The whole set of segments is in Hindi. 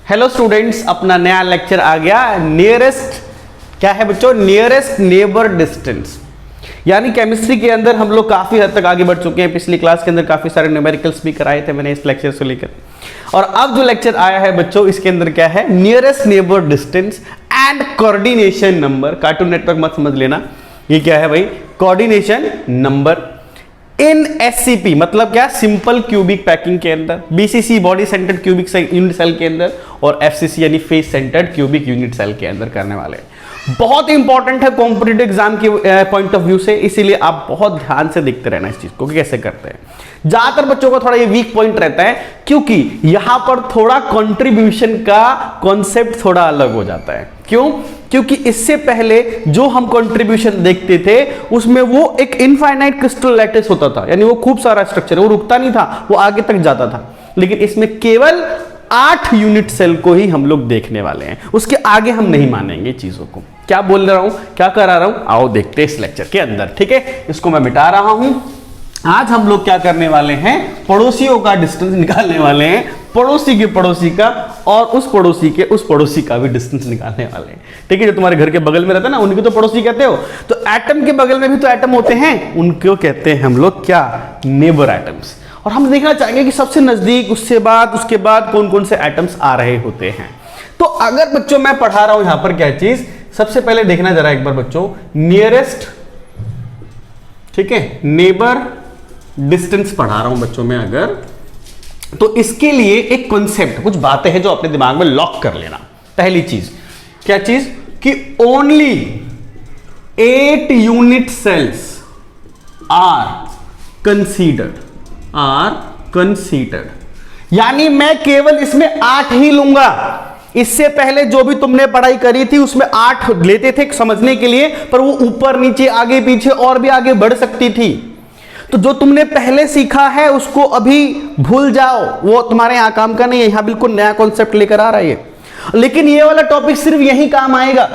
हेलो स्टूडेंट्स, अपना नया लेक्चर आ गया। नियरेस्ट क्या है बच्चों? Nearest neighbour distance. यानी केमिस्ट्री के अंदर हम लोग काफी हद तक आगे बढ़ चुके हैं। पिछली क्लास के अंदर काफी सारे न्यूमेरिकल्स भी कराए थे मैंने इस लेक्चर से लेकर, और अब जो लेक्चर आया है बच्चों इसके अंदर क्या है? Nearest neighbour distance and coordination number. Cartoon network मत समझ लेना, ये क्या है भाई? कोऑर्डिनेशन नंबर इन एससीपी, मतलब क्या? सिंपल क्यूबिक पैकिंग के अंदर, BCC body centred cubic unit cell के अंदर, और एफसीसी यानी face centred cubic unit cell के अंदर करने वाले। बहुत इंपॉर्टेंट है कॉम्पिटिटिव एग्जाम के पॉइंट ऑफ व्यू से, इसीलिए आप बहुत ध्यान से देखते रहना इस चीज को कि कैसे करते हैं। ज्यादातर बच्चों का थोड़ा ये वीक पॉइंट रहता है, क्योंकि यहां पर थोड़ा कंट्रीब्यूशन का कॉन्सेप्ट थोड़ा अलग हो जाता है। क्यों? क्योंकि इससे पहले जो हम कंट्रीब्यूशन देखते थे उसमें वो एक इनफाइनाइट क्रिस्टल लैटिस होता था, यानी वो खूब सारा स्ट्रक्चर, वो रुकता नहीं था, वो आगे तक जाता था। लेकिन इसमें केवल 8 यूनिट सेल को ही हम लोग देखने वाले हैं, उसके आगे हम नहीं मानेंगे चीजों को। क्या बोल रहा हूं, क्या करा रहा हूं? आओ देखते हैं इस लेक्चर के अंदर। ठीक है, इसको मैं मिटा रहा हूं। आज हम लोग क्या करने वाले हैं? पड़ोसियों का डिस्टेंस निकालने वाले हैं, पड़ोसी के पड़ोसी का और उस पड़ोसी के उस पड़ोसी का भी डिस्टेंस निकालने वाले हैं। ठीक है, जो तुम्हारे घर के बगल में रहता है ना, उनके तो पड़ोसी कहते हो। तो एटम के बगल में भी तो एटम होते हैं, उनको कहते हैं हम लोग क्या? Neighbour atoms. और हम देखना चाहेंगे कि सबसे नजदीक, उसके बाद कौन कौन से एटम्स आ रहे होते हैं। तो अगर बच्चों मैं पढ़ा रहा हूं यहां पर क्या चीज, सबसे पहले देखना जरा एक बार बच्चों, नियरेस्ट, ठीक है, नेबर डिस्टेंस पढ़ा रहा हूं बच्चों में अगर, तो इसके लिए एक कॉन्सेप्ट, कुछ बातें हैं जो अपने दिमाग में लॉक कर लेना। पहली चीज क्या चीज? कि only 8 unit cells are considered, यानी मैं केवल इसमें 8 ही लूंगा। इससे पहले जो भी तुमने पढ़ाई करी थी उसमें 8 लेते थे समझने के लिए, पर वो ऊपर नीचे आगे पीछे और भी आगे बढ़ सकती थी। तो जो तुमने पहले सीखा है उसको अभी भूल जाओ, वो तुम्हारे यहां काम का नहीं है। यहां बिल्कुल नया कॉन्सेप्ट लेकर आ रहा है ये, लेकिन ये वाला टॉपिक सिर्फ यही काम आएगा,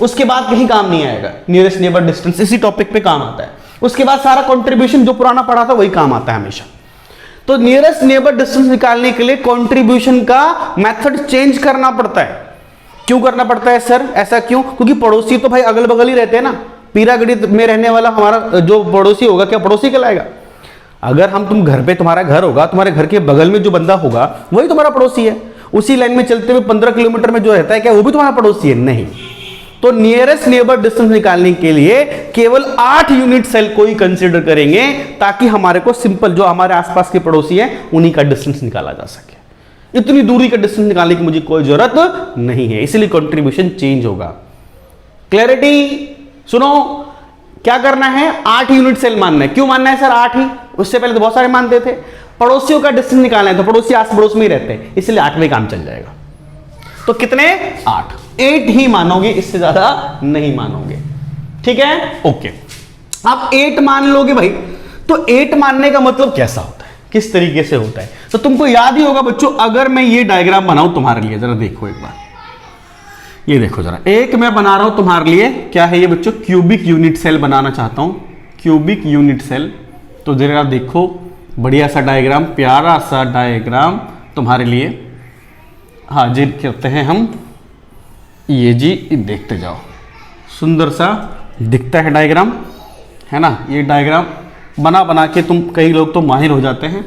उसके बाद कहीं काम नहीं आएगा। नियरेस्ट नेबर डिस्टेंस इसी टॉपिक पे काम आता है, उसके बाद सारा कंट्रीब्यूशन जो पुराना पढ़ा था वही काम आता है हमेशा। तो नियरेस्ट नेबर डिस्टेंस निकालने के लिए कंट्रीब्यूशन का मेथड चेंज करना पड़ता है। क्यों करना पड़ता है सर? ऐसा क्यों? क्योंकि पड़ोसी तो भाई अगल बगल ही रहते हैं ना। पीरागढ़ी में रहने वाला हमारा जो पड़ोसी होगा, क्या पड़ोसी कहलाएगा? अगर तुम घर पे, तुम्हारा घर होगा, तुम्हारे घर के बगल में जो बंदा होगा वही तुम्हारा पड़ोसी है। उसी लाइन में चलते हुए 15 किलोमीटर में जो रहता है, क्या वो भी तुम्हारा पड़ोसी है? नहीं। तो नियरेस्ट नेबर डिस्टेंस निकालने के लिए केवल 8 यूनिट सेल को ही कंसीडर करेंगे, ताकि हमारे को सिंपल जो हमारे आसपास के पड़ोसी है उन्हीं का डिस्टेंस निकाला जा सके। इतनी दूरी का डिस्टेंस निकालने की मुझे कोई जरूरत नहीं है, इसलिए कंट्रीब्यूशन चेंज होगा। क्लैरिटी? सुनो, क्या करना है? 8 यूनिट सेल मानना है। क्यों मानना है सर 8 ही? उससे पहले तो बहुत सारे मानते थे। पड़ोसियों का डिस्टेंस निकालना है, तो पड़ोसी आस पड़ोस में ही रहते हैं, इसलिए 8 में काम चल जाएगा। तो कितने? 8 ही मानोगे, इससे ज्यादा नहीं मानोगे। ठीक है, ओके। आप 8 मान लोगे भाई, तो 8 मानने का मतलब कैसा होता है, किस तरीके से होता है? तो तुमको याद ही होगा बच्चों, अगर मैं ये डायग्राम बनाऊं तुम्हारे लिए, जरा देखो एक बार, ये देखो जरा, एक मैं बना रहा हूं तुम्हारे लिए। क्या है ये बच्चों? क्यूबिक यूनिट सेल बनाना चाहता हूं, क्यूबिक यूनिट सेल। तो जरा देखो, बढ़िया सा डायग्राम, प्यारा सा डायग्राम तुम्हारे लिए हाजिर करते हैं हम। ये जी देखते जाओ, सुंदर सा दिखता है डायग्राम, है ना? ये डायग्राम बना के तुम, कई लोग तो माहिर हो जाते हैं,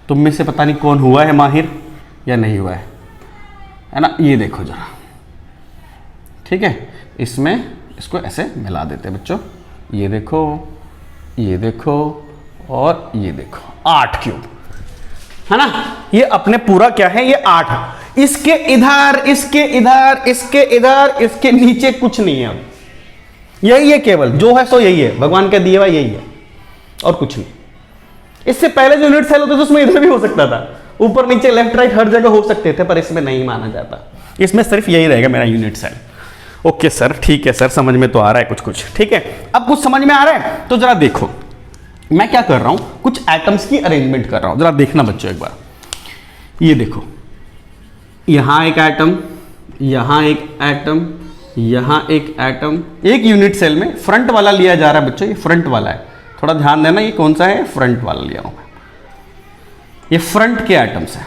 तुम में से पता नहीं कौन हुआ है माहिर या नहीं हुआ है ना? ये देखो जरा, ठीक है, इसमें इसको ऐसे मिला देते हैं बच्चों। ये देखो, ये देखो और ये देखो, 8 क्यूब, है ना? ये अपने पूरा क्या है? ये 8। इसके इधर, इसके इधर, इसके इधर, इसके नीचे कुछ नहीं है। यही है, केवल जो है सो यही है, भगवान का दिया हुआ यही है और कुछ नहीं। इससे पहले जो यूनिट सेल होते थे उसमें इधर भी हो सकता था, ऊपर नीचे लेफ्ट राइट हर जगह हो सकते थे, पर इसमें नहीं माना जाता। इसमें सिर्फ यही रहेगा मेरा यूनिट सेल। ओके सर, ठीक है सर, समझ में तो आ रहा है कुछ कुछ। ठीक है, अब कुछ समझ में आ रहा है तो जरा देखो, मैं क्या कर रहा हूं, कुछ एटम्स की अरेंजमेंट कर रहा हूं। जरा देखना बच्चों एक बार, ये देखो, यहां एक एटम, यहां एक एटम, यहां एक एटम, एक यूनिट सेल में। फ्रंट वाला लिया जा रहा है बच्चों, ये फ्रंट वाला है, थोड़ा ध्यान देना, ये कौन सा है? फ्रंट वाला लिया हूं मैं। ये फ्रंट के एटम्स है,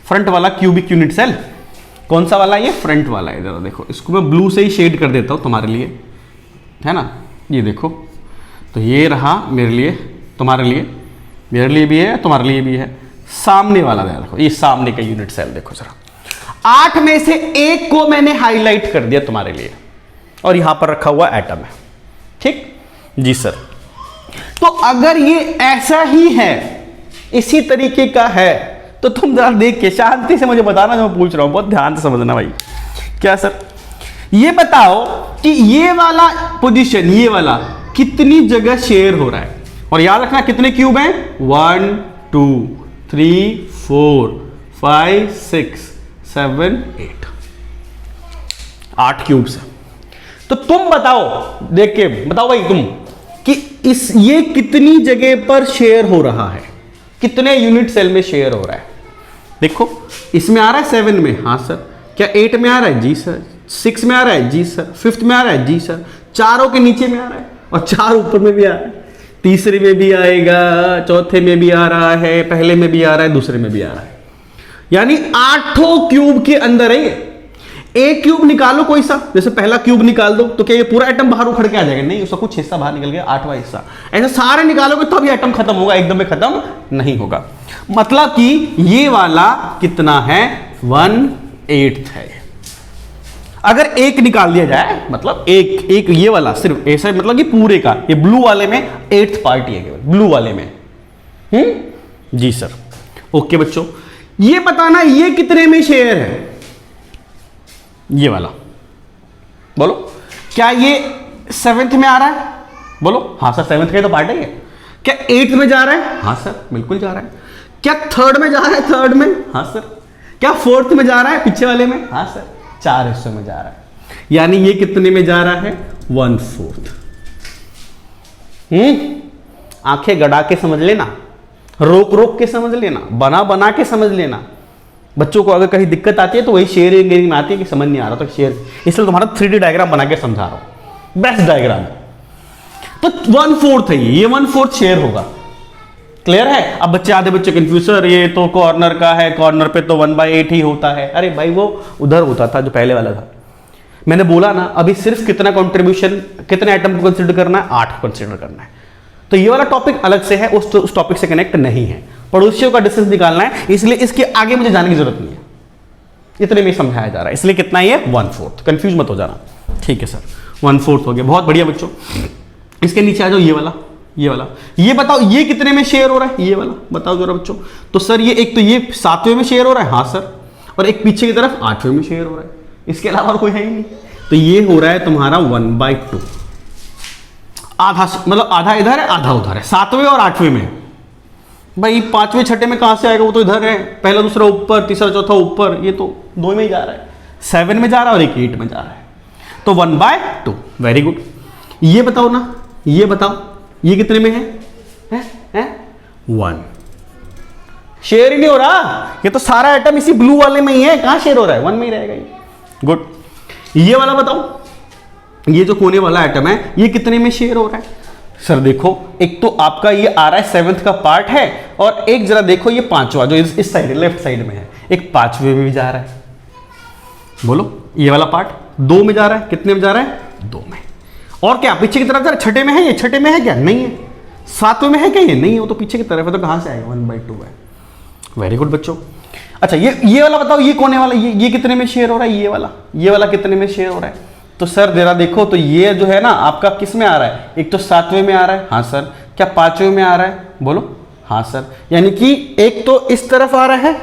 फ्रंट वाला क्यूबिक यूनिट सेल कौन सा वाला? ये फ्रंट वाला है। जरा देखो, इसको मैं ब्लू से ही शेड कर देता हूँ तुम्हारे लिए, है ना। ये देखो, तो ये रहा मेरे लिए, तुम्हारे लिए, मेरे लिए भी है, तुम्हारे लिए भी है। सामने वाला देखो, ये सामने का यूनिट सेल देखो जरा, 8 में से एक को मैंने हाईलाइट कर दिया तुम्हारे लिए, और यहां पर रखा हुआ एटम है। ठीक जी सर। तो अगर ये ऐसा ही है, इसी तरीके का है, तो तुम जरा देख के शांति से मुझे बताना जो मैं पूछ रहा हूं, बहुत ध्यान से समझना भाई। क्या सर? ये बताओ कि ये वाला पोजीशन, ये वाला कितनी जगह शेयर हो रहा है, और याद रखना कितने क्यूब हैं? 1 2 3 4 5 6 7 8, 8 क्यूब्स है। तो तुम बताओ, देख के बताओ भाई तुम, कि ये कितनी जगह पर शेयर हो रहा है, कितने यूनिट सेल में शेयर हो रहा है। देखो, इसमें आ रहा है 7 में, हाँ सर। क्या 8 में आ रहा है? जी सर। 6 में आ रहा है? जी सर। 5th में आ रहा है? जी सर। चारों के नीचे में आ रहा है, और 4 ऊपर में भी आ रहा है, तीसरे में भी आएगा, चौथे में भी आ रहा है, पहले में भी आ रहा है, दूसरे में भी आ रहा है। यानी 8 क्यूब के अंदर है ये। एक क्यूब निकालो कोई सा, जैसे पहला क्यूब निकाल दो, तो क्या ये पूरा एटम बाहर उखड़ के आ जाएगा? नहीं, उसका कुछ हिस्सा बाहर निकल गया, 8वां हिस्सा। ऐसे सारे निकालोगे तब ये एटम खत्म होगा, एकदम में खत्म नहीं होगा। मतलब कि ये वाला कितना है? 1/8 है। अगर एक निकाल दिया जाए, मतलब एक ये वाला सिर्फ ऐसा, मतलब कि पूरे का, ये ब्लू वाले में 8th पार्ट है केवल, ब्लू वाले में। जी सर। ओके बच्चों, ये बताना ये कितने में शेयर है? ये वाला बोलो, क्या ये 7th में आ रहा है? बोलो हाँ सर, 7th का तो पार्ट है ये। क्या 8th में जा रहा है? हाँ सर बिल्कुल जा रहा है। क्या 3rd में जा रहा है? 3rd में? हाँ सर। क्या 4th में जा रहा है? पीछे वाले में? हाँ सर। 4 हिस्सों में जा रहा है। यानी ये कितने में जा रहा है? 1/4। आंखें गड़ा के समझ लेना, रोक रोक के समझ लेना, बना बना के समझ लेना। बच्चों को अगर कहीं दिक्कत आती है तो वही शेयरिंग में आती है कि समझ नहीं आ रहा तो शेयर, इसलिए तुम्हारा 3D डायग्राम बना के समझा रहा हूं, बेस्ट डायग्राम। तो 1/4 है ये 1/4 शेयर होगा। क्लियर है? अब बच्चे, आधे बच्चे कंफ्यूज, सर ये तो कॉर्नर का है, कॉर्नर पे तो 1/8 ही होता है। अरे भाई वो उधर होता था जो पहले वाला था। मैंने बोला ना अभी सिर्फ कितना कंट्रीब्यूशन, कितने आइटम को कंसिडर करना है? 8 को कंसिडर करना है। तो ये वाला टॉपिक अलग से है, उस टॉपिक से कनेक्ट नहीं है। पड़ोसियों का डिस्टेंस निकालना है, इसलिए इसके आगे मुझे जाने की जरूरत नहीं है, इतने में समझाया जा रहा है। इसलिए कितना ही है? 1/4। कंफ्यूज मत हो जाना। ठीक है सर, 1/4 हो गया, बहुत बढ़िया बच्चों। इसके नीचे आ जाओ, ये वाला, ये वाला, ये बताओ ये कितने में शेयर हो रहा है? ये वाला बताओ जरा बच्चों। तो सर ये एक तो ये 7वें में शेयर हो रहा है, हाँ सर, और एक पीछे की तरफ 8वें में शेयर हो रहा है। इसके अलावा और कोई है ही नहीं। तो ये हो रहा है तुम्हारा 1/2, आधा, मतलब आधा इधर है आधा उधर है, 7वें और 8वें में। भाई 5वें 6ठे में कहां से आएगा? वो तो इधर है, पहला दूसरा ऊपर, तीसरा चौथा ऊपर, ये तो 2 में ही जा रहा है, 7 में जा रहा है और एक 8 में जा रहा है। तो 1/2। Very good. ये बताओ ना, ये बताओ ये कितने में है? 1। शेयर ही नहीं हो रहा, ये तो सारा आइटम इसी ब्लू वाले में ही है, कहां शेयर हो रहा है? 1 में ही रहेगा ये। गुड। ये वाला बताओ, ये जो कोने वाला आइटम है ये कितने में शेयर हो रहा है? सर देखो, एक तो आपका ये आ रहा है 7th का पार्ट है, और एक जरा देखो ये 5वां जो इस साइड लेफ्ट साइड में है, एक 5वें में भी जा रहा है। बोलो ये वाला पार्ट 2 में जा रहा है, कितने में जा रहा है? 2 में। और क्या पीछे की तरफ जा रहा है? 6ठे में है ये? 6ठे में है क्या? नहीं है। 7वें में है क्या? ये नहीं है, वो तो पीछे की तरफ है, तो कहां से आएगा? 1/2 है। वेरी गुड बच्चों। अच्छा ये वाला बताओ, ये कोने वाला, ये कितने में शेयर हो रहा है? ये वाला कितने में शेयर हो रहा है? तो सर जरा देखो, तो ये जो है ना आपका किस में आ रहा है? एक तो 7वें में आ रहा है, हाँ सर। क्या 5वें में आ रहा है? बोलो हाँ सर। यानी कि एक तो इस तरफ आ रहा है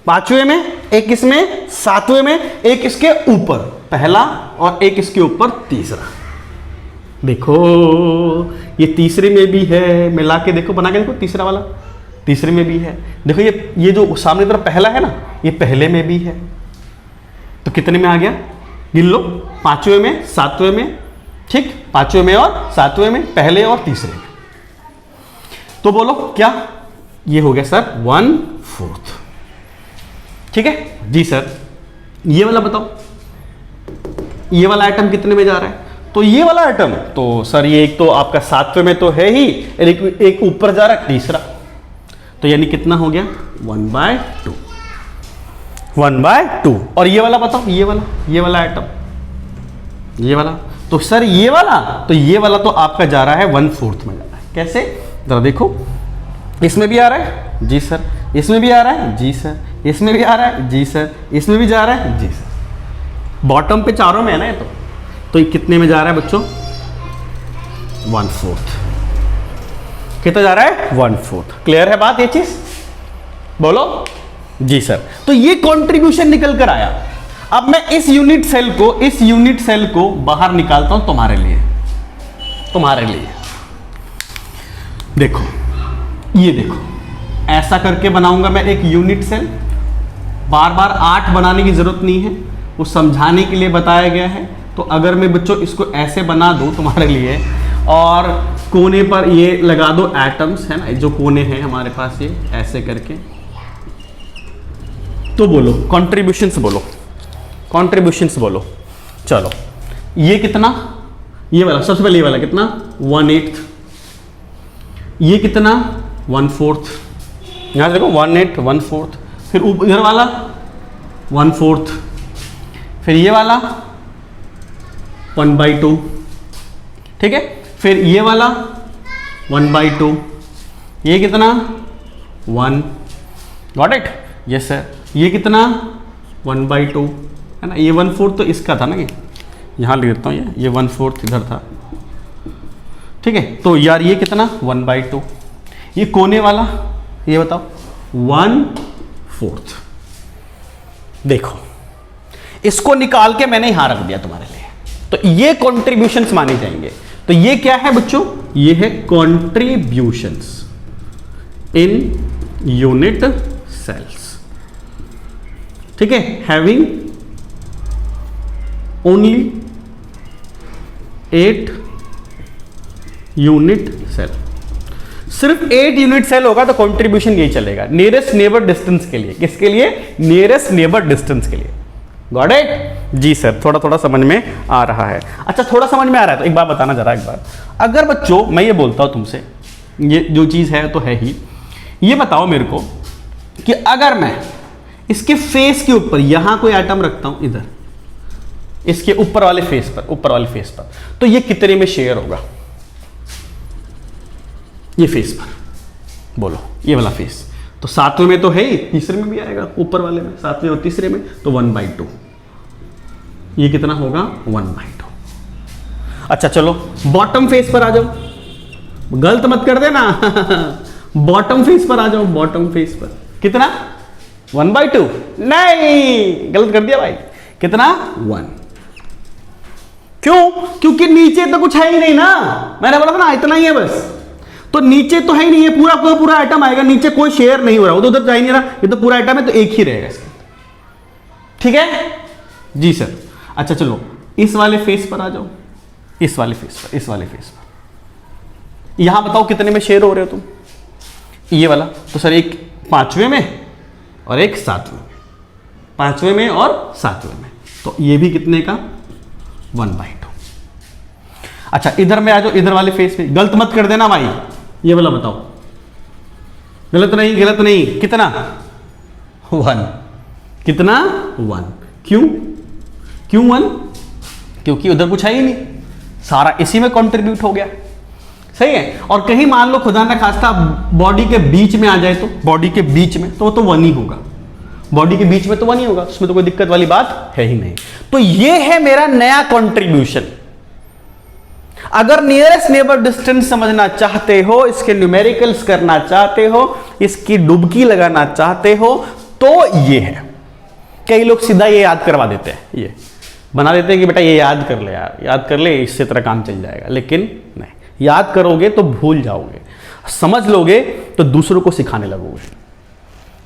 5वें में, एक इसमें 7वें में, एक इसके ऊपर पहला, और एक इसके ऊपर तीसरा। देखो ये तीसरे में भी है, मिला के देखो, बना के देखो, तीसरा वाला तीसरे में भी है। देखो ये जो सामने तरफ पहला है ना, ये पहले में भी है। तो कितने में आ गया? गिन लो, 5वें में, 7वें में, ठीक, 5वें में और 7वें में, पहले और तीसरे में। तो बोलो क्या ये हो गया सर? 1/4। ठीक है जी सर। ये वाला बताओ, ये वाला आइटम कितने में जा रहा है? तो ये वाला आइटम, तो सर ये एक तो आपका 7वें में तो है ही, एक ऊपर जा रहा है, तीसरा। तो यानी कितना हो गया? 1/2। 1/2। और ये वाला बताओ, ये वाला एटम, ये वाला, तो सर ये वाला, तो ये वाला तो आपका जा रहा है 1/4 में जा रहा है। कैसे, जरा देखो, इसमें भी आ रहा है जी सर, इसमें भी आ रहा है जी सर, इसमें भी आ रहा है जी सर, इसमें भी जा रहा है जी सर। बॉटम पे चारों में है ना ये तो ये कितने में जा रहा है बच्चों, 1/4। कितना जा रहा है, 1/4। क्लियर है बात, ये चीज बोलो जी सर। तो ये कंट्रीब्यूशन निकल कर आया। अब मैं इस यूनिट सेल को बाहर निकालता हूं तुम्हारे लिए। देखो, ये देखो, ऐसा करके बनाऊंगा मैं एक यूनिट सेल। बार बार 8 बनाने की जरूरत नहीं है, वो समझाने के लिए बताया गया है। तो अगर मैं बच्चों इसको ऐसे बना दूं तुम्हारे लिए, और कोने पर ये लगा दो एटम्स, है ना, जो कोने हैं हमारे पास, ये ऐसे करके, तो बोलो कंट्रीब्यूशंस बोलो। चलो, ये कितना, ये वाला सबसे पहले, ये वाला कितना, 1/8। ये कितना, 1/4। यहां देखो 1/8, 1/4। फिर इधर वाला 1/4। फिर ये वाला 1/2। ठीक है, फिर ये वाला 1/2। ये कितना, 1। Got it, yes sir. ये कितना, 1/2 है ना। ये 1/4 तो इसका था ना, ये यहाँ लिख देता हूँ, ये 1/4 इधर था। ठीक है, तो यार ये कितना, 1/2। ये कोने वाला, ये बताओ, 1/4। देखो, इसको निकाल के मैंने यहां रख दिया तुम्हारे लिए। तो ये कॉन्ट्रीब्यूशंस माने जाएंगे। तो ये क्या है बच्चों, ये है कॉन्ट्रीब्यूशंस इन यूनिट सेल्स। ठीक है, हैविंग ओनली 8 यूनिट सेल। सिर्फ 8 यूनिट सेल होगा तो कंट्रीब्यूशन यही चलेगा, नियरेस्ट नेबर डिस्टेंस के लिए। किसके लिए, नियरेस्ट नेबर डिस्टेंस के लिए। गॉट इट जी सर, थोड़ा थोड़ा समझ में आ रहा है। अच्छा, थोड़ा समझ में आ रहा है तो एक बात बताना जरा, एक बार अगर बच्चों मैं ये बोलता हूं तुमसे, ये जो चीज है तो है ही, ये बताओ मेरे को कि अगर मैं इसके फेस के ऊपर यहां कोई आइटम रखता हूं, इधर इसके ऊपर वाले फेस पर, तो ये कितने में शेयर होगा, ये फेस पर बोलो, ये वाला फेस। तो 7वें में तो है ही, तीसरे में भी आएगा, ऊपर वाले में 7वें और तीसरे में, तो 1/2। ये कितना होगा, 1/2। अच्छा चलो, बॉटम फेस पर आ जाओ, गलत मत कर देना बॉटम फेस पर आ जाओ, बॉटम फेस पर कितना, 1/2। नहीं, गलत कर दिया भाई, कितना, 1। क्यों, क्योंकि नीचे तो कुछ है ही नहीं ना, मैंने बोला था ना इतना ही है बस। तो नीचे तो है ही नहीं है, पूरा का पूरा आइटम आएगा, नीचे कोई शेयर नहीं हो रहा, उधर जा ही नहीं रहा, ये तो पूरा आइटम है, तो एक ही रहेगा इसके। ठीक है जी सर। अच्छा चलो, इस वाले फेस पर आ जाओ, इस वाले फेस पर यहां बताओ कितने में शेयर हो रहे हो तुम, ये वाला। तो सर एक 5वें में और एक 7वें में, 5वें में और 7वें में, तो ये भी कितने का, 1/2। अच्छा, इधर में आ जाओ, इधर वाले फेस पे, गलत मत कर देना भाई, ये वाला बताओ, गलत नहीं, कितना, 1। कितना, 1। क्यों 1? क्योंकि उधर कुछ है ही नहीं, सारा इसी में कंट्रीब्यूट हो गया। सही है। और कहीं मान लो खुदा ना खास्ता बॉडी के बीच में आ जाए, तो बॉडी के बीच में तो 1 ही होगा, बॉडी के बीच में तो 1 ही होगा, उसमें तो कोई दिक्कत वाली बात है ही नहीं। तो ये है मेरा नया कंट्रीब्यूशन। अगर नियरेस्ट नेबर डिस्टेंस समझना चाहते हो, इसके न्यूमेरिकल्स करना चाहते हो, इसकी डुबकी लगाना चाहते हो, तो ये है। कई लोग सीधा ये याद करवा देते हैं, ये बना देते हैं कि बेटा ये याद कर ले यार, याद कर ले, इससे तेरा काम चल जाएगा। लेकिन नहीं, याद करोगे तो भूल जाओगे, समझ लोगे तो दूसरों को सिखाने लगोगे।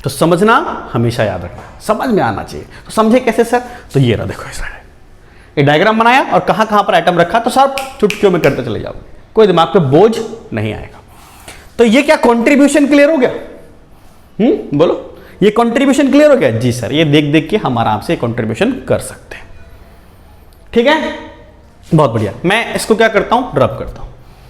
तो समझना हमेशा याद रखना, समझ में आना चाहिए। तो समझे कैसे सर, तो ये रहा, देखो इस एक डायग्राम बनाया और कहां कहां पर आइटम रखा, तो सब चुटकियों में करते चले जाओगे, कोई दिमाग पे बोझ नहीं आएगा। तो ये क्या कंट्रीब्यूशन क्लियर हो गया? बोलो, ये कंट्रीब्यूशन क्लियर हो गया? जी सर, ये देख देख के हम आराम से कंट्रीब्यूशन कर सकते हैं। ठीक है, बहुत बढ़िया। मैं इसको क्या करता हूं, ड्रॉप करता हूं।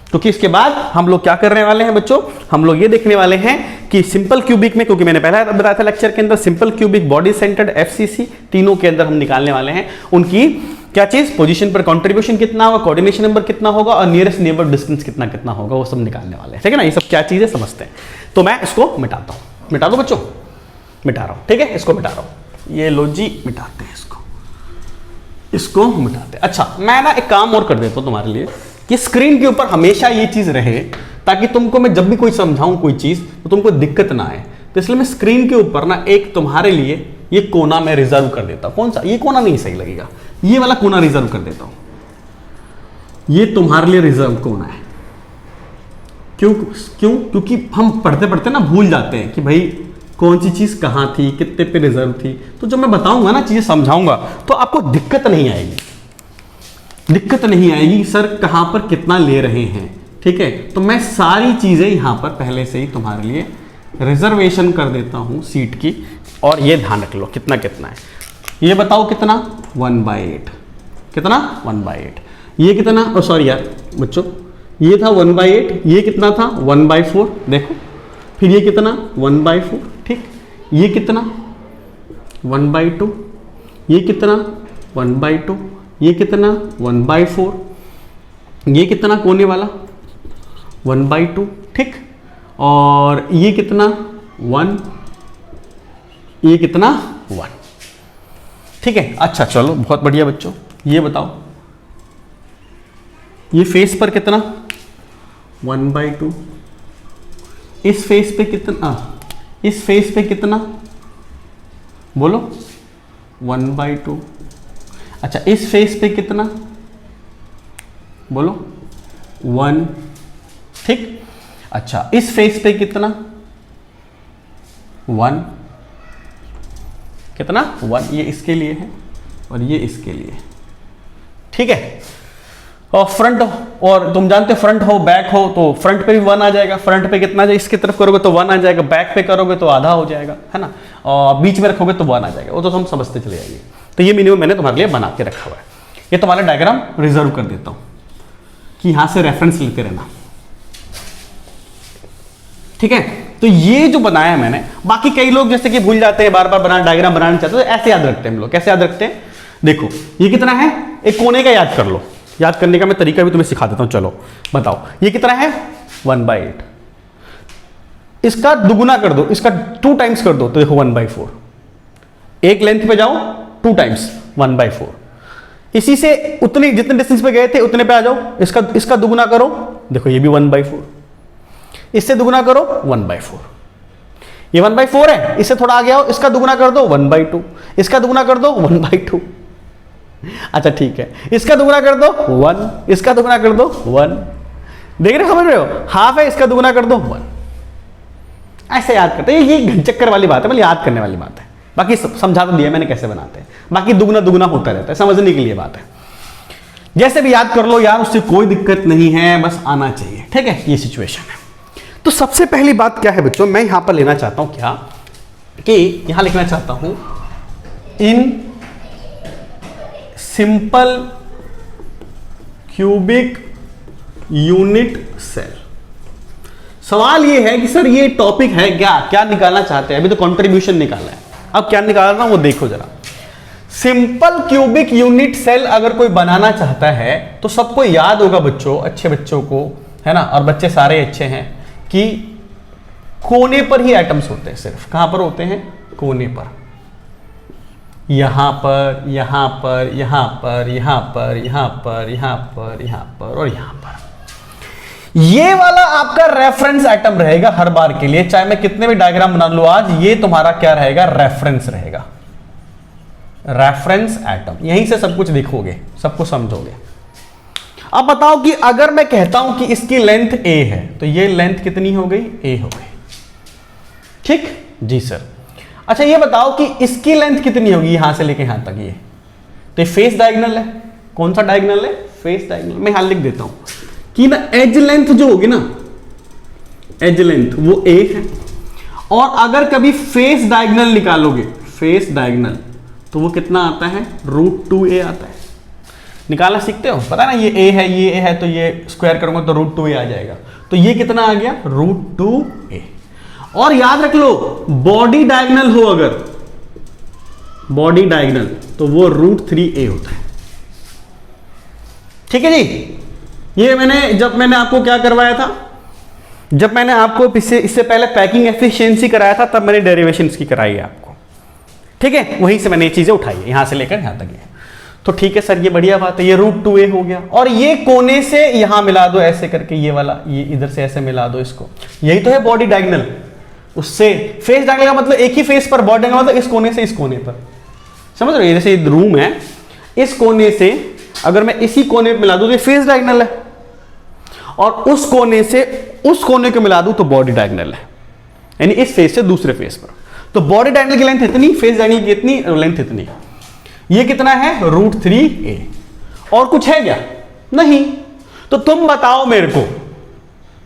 क्योंकि इसके बाद हम लोग क्या करने वाले हैं बच्चों, हम लोग ये देखने वाले हैं कि सिंपल क्यूबिक में, क्योंकि मैंने पहले बताया था लेक्चर के अंदर, simple cubic, body centred, FCC, तीनों के अंदर हम निकालने वाले हैं उनकी क्या चीज, पोजीशन पर कंट्रीब्यूशन कितना होगा, कोऑर्डिनेशन नंबर कितना होगा और नियरेस्ट नेबर डिस्टेंस कितना कितना होगा, वो सब निकालने वाले हैं। ठीक है ना, ये सब क्या चीज है समझते हैं। तो मैं इसको मिटाता हूं, मिटा दो बच्चों, मिटा रहा हूं, ठीक है, इसको मिटा रहा हूं, ये लो जी, मिटाते हैं इसको मिटाते हैं। अच्छा, मैं ना एक काम और कर देता हूं तुम्हारे लिए कि स्क्रीन के ऊपर हमेशा ये चीज रहे, ताकि तुमको मैं जब भी कोई समझाऊं कोई चीज तो तुमको दिक्कत ना आए। तो इसलिए मैं स्क्रीन के ऊपर ना एक तुम्हारे लिए ये कोना मैं रिजर्व कर देता हूं। कौन सा? ये कोना नहीं सही लगेगा, ये वाला कोना रिजर्व कर देता हूं। ये तुम्हारे लिए रिजर्व कोना है। क्यों? क्योंकि हम पढ़ते पढ़ते ना भूल जाते हैं कि भाई कौन सी चीज कहां थी, कितने पे रिजर्व थी। तो जब मैं बताऊंगा ना, चीजें समझाऊंगा, तो आपको दिक्कत नहीं आएगी, दिक्कत नहीं आएगी सर कहां पर कितना ले रहे हैं। ठीक है, तो मैं सारी चीजें यहां पर पहले से ही तुम्हारे लिए रिजर्वेशन कर देता हूं सीट की। और ये ध्यान रख लो कितना कितना है, ये बताओ कितना, 1/8, कितना 1/8, ये कितना, सॉरी यार बच्चों, ये था 1/8, ये कितना था 1/4, देखो, फिर ये कितना 1/4, ठीक, ये कितना 1/2, ये कितना 1/2, ये कितना 1/4, ये कितना कोने वाला 1/2, ठीक, और ये कितना 1, ये कितना 1, ठीक है। अच्छा चलो, बहुत बढ़िया बच्चों, ये बताओ ये फेस पर कितना 1/2, इस फेस पे कितना, इस फेस पे कितना बोलो 1/2। अच्छा, इस फेस पे कितना बोलो 1, ठीक। अच्छा, इस फेस पे कितना 1, कितना 1, ये इसके लिए है और ये इसके लिए, ठीक है। और फ्रंट, और तुम जानते हो फ्रंट हो बैक हो, तो फ्रंट पे भी 1 आ जाएगा, फ्रंट पे कितना, इसकी तरफ करोगे तो 1 आ जाएगा, बैक पे करोगे तो आधा हो जाएगा, है ना, और बीच में रखोगे तो 1 आ जाएगा, वो तो हम समझते चले जाएंगे। तो ये मिनिमम मैंने तुम्हारे लिए बना के रखा हुआ है। ये तुम्हारा डायग्राम रिजर्व कर देता हूं कि यहां से रेफरेंस लेते रहना, ठीक है। तो ये जो बनाया है मैंने, बाकी कई लोग जैसे कि भूल जाते हैं, बार बार बनाना, डायग्राम बनाना चाहते हैं, तो ऐसे याद रखते हैं हम लोग। कैसे याद रखते हैं, देखो ये कितना है, एक कोने का याद कर लो, याद करने का मैं तरीका भी तुम्हें सिखा देता हूं। चलो बताओ ये कितना है 1/8, इसका दुगुना कर दो, इसका 2 टाइम्स कर दो, तो देखो 1/4, एक लेंथ पे जाओ 2 टाइम्स 1/4, इसी से उतनी जितने डिस्टेंस पे गए थे उतने पे आ जाओ, इसका दुगुना करो, देखो ये भी 1/4, इससे दुगुना करो 1/4, ये 1/4 है, इससे थोड़ा आगे आओ, इसका दुगुना कर दो 1/2, इसका दुगुना कर दो 1/2, अच्छा ठीक है, इसका दुगुना कर दो 1, इसका दुगुना कर दो 1, देख रहे समझ रहे हो, हाफ है, इसका दुगुना कर दो 1। ऐसे याद करते हैं, ये चक्कर वाली बात है, मतलब याद करने वाली बात है। बाकी समझा तो दिया मैंने कैसे बनाते हैं, बाकी दुगुना दुगुना होता रहता है, समझने के लिए बात है। जैसे भी याद कर लो यार, उससे कोई दिक्कत नहीं है, बस आना चाहिए, ठीक है। ये सिचुएशन है। तो सबसे पहली बात क्या है बच्चों, मैं यहां पर लेना चाहता हूं क्या, कि यहां लिखना चाहता हूं in simple cubic unit cell. सवाल ये है कि सर ये टॉपिक है क्या, क्या निकालना चाहते हैं, अभी तो कंट्रीब्यूशन निकालना है, अब क्या निकालना वो देखो जरा। सिंपल क्यूबिक यूनिट सेल अगर कोई बनाना चाहता है तो सबको याद होगा बच्चों, अच्छे बच्चों को, है ना, और बच्चे सारे अच्छे हैं, कि कोने पर ही एटम्स होते हैं, सिर्फ कहां पर होते हैं, कोने पर, यहां पर, यहां पर, यहां पर, यहां पर, यहां पर, यहां पर, यहां पर और यहां पर। ये वाला आपका रेफरेंस एटम रहेगा हर बार के लिए, चाहे मैं कितने भी डायग्राम बना लूं आज, ये तुम्हारा क्या रहेगा, रेफरेंस रहेगा, रेफरेंस एटम। यहीं से सब कुछ देखोगे, सब कुछ समझोगे। अब बताओ कि अगर मैं कहता हूं कि इसकी लेंथ a है, तो ये लेंथ कितनी हो गई, a हो गई, ठीक जी सर। अच्छा ये बताओ कि इसकी लेंथ कितनी होगी यहां से लेके यहां तक, ये तो फेस डायगोनल है, कौन सा डायगोनल है, फेस डायगोनल। मैं यहां लिख देता हूं कि ना एज लेंथ जो होगी ना, एज लेंथ वो a है, और अगर कभी फेस डायगोनल निकालोगे, फेस डायगोनल, तो वो कितना आता है, √2a आता है। निकालना सीखते हो, पता है ना, ये ए है, ये ए है, तो ये स्क्वायर करूंगा तो √2a आ जाएगा। तो ये कितना आ गया, √2a। और याद रख लो, बॉडी डायगोनल हो अगर, बॉडी डायगोनल, तो वो √3a होता है। ठीक है जी। ये जब मैंने आपको क्या करवाया था, जब मैंने आपको इससे पहले पैकिंग एफिशिएंसी कराया था, तब मैंने डेरिवेशंस की कराई है आपको। ठीक है, वहीं से मैंने ये चीजें उठाई है, यहां से लेकर यहां तक है। तो ठीक है सर, ये बढ़िया बात है, ये √2a हो गया। और ये कोने से यहां मिला दो ऐसे करके, ये वाला, ये इधर से ऐसे मिला दो इसको, यही तो है बॉडी डायगोनल। उससे फेस डायगोनल का मतलब एक ही फेस पर, बॉडी डायगोनल मतलब इस कोने से इस कोने पर, समझ रहे हो? जैसे रूम है, इस कोने से अगर मैं इसी कोने पे मिला दूं तो ये फेस डायगोनल है, और उस कोने से उस कोने को मिला दूं तो बॉडी डायगोनल है, यानी इस फेस से दूसरे फेस पर। तो बॉडी डायगोनल की लेंथ इतनी, फेस डायगोनल की इतनी, लेंथ इतनी। ये कितना है, √3a। और कुछ है क्या? नहीं। तो तुम बताओ मेरे को,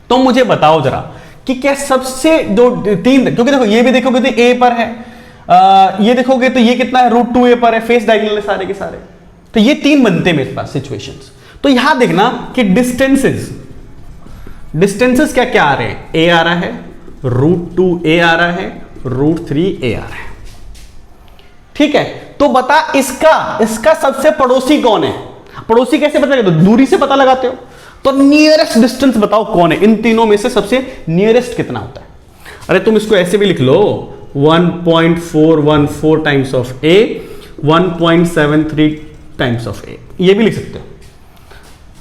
तुम मुझे बताओ जरा कि क्या सबसे जो तीन, क्योंकि देखो ये भी देखोगे तो a पर है, ये देखोगे तो ये कितना है, √2a पर है, फेस डायगोनल है सारे के सारे। तो ये तीन बनते हैं मेरे पास सिचुएशंस। तो यहां देखना कि डिस्टेंसेस क्या क्या आ रहे हैं, a आ रहा है, √2a आ रहा है, √3a आ रहा है। ठीक है, तो बता इसका सबसे पड़ोसी कौन है? पड़ोसी कैसे पता लगाते हो? दूरी से पता लगाते हो। तो नियरेस्ट डिस्टेंस बताओ कौन है, इन तीनों में से सबसे नियरेस्ट कितना होता है? अरे तुम इसको ऐसे भी लिख लो, 1.414 times of a, 1.73 times of a, ये भी लिख सकते हो।